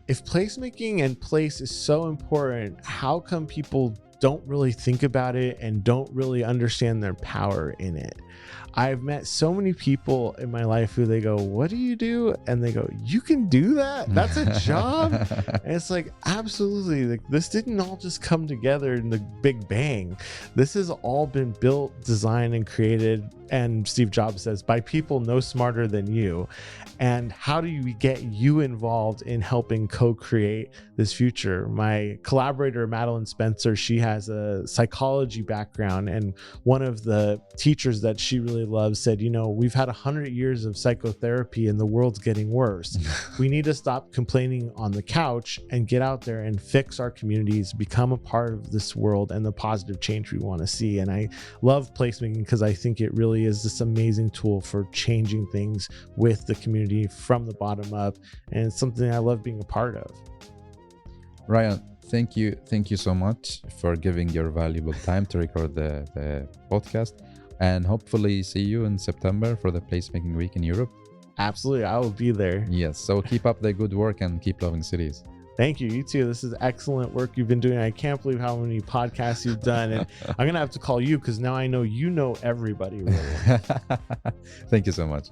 S2: if placemaking and place is so important, how come people don't really think about it and don't really understand their power in it? I've met so many people in my life who they go, what do you do? And they go, you can do that? That's a job? And it's like, absolutely. Like, this didn't all just come together in the big bang. This has all been built, designed, and created, and Steve Jobs says, by people no smarter than you. And how do we get you involved in helping co-create this future? My collaborator, Madeline Spencer, she has a psychology background, and one of the teachers that she really loves said, we've had 100 years of psychotherapy and the world's getting worse. We need to stop complaining on the couch and get out there and fix our communities, become a part of this world and the positive change we want to see. And I love placemaking because I think it really is this amazing tool for changing things with the community from the bottom up, and it's something I love being a part of.
S1: Ryan, thank you so much for giving your valuable time to record the podcast, and hopefully see you in September for the Placemaking Week in Europe.
S2: Absolutely, I will be there.
S1: Yes, so keep up the good work and keep loving cities.
S2: Thank you. You too. This is excellent work you've been doing. I can't believe how many podcasts you've done. And I'm going to have to call you because now I know you know everybody. Really.
S1: Thank you so much.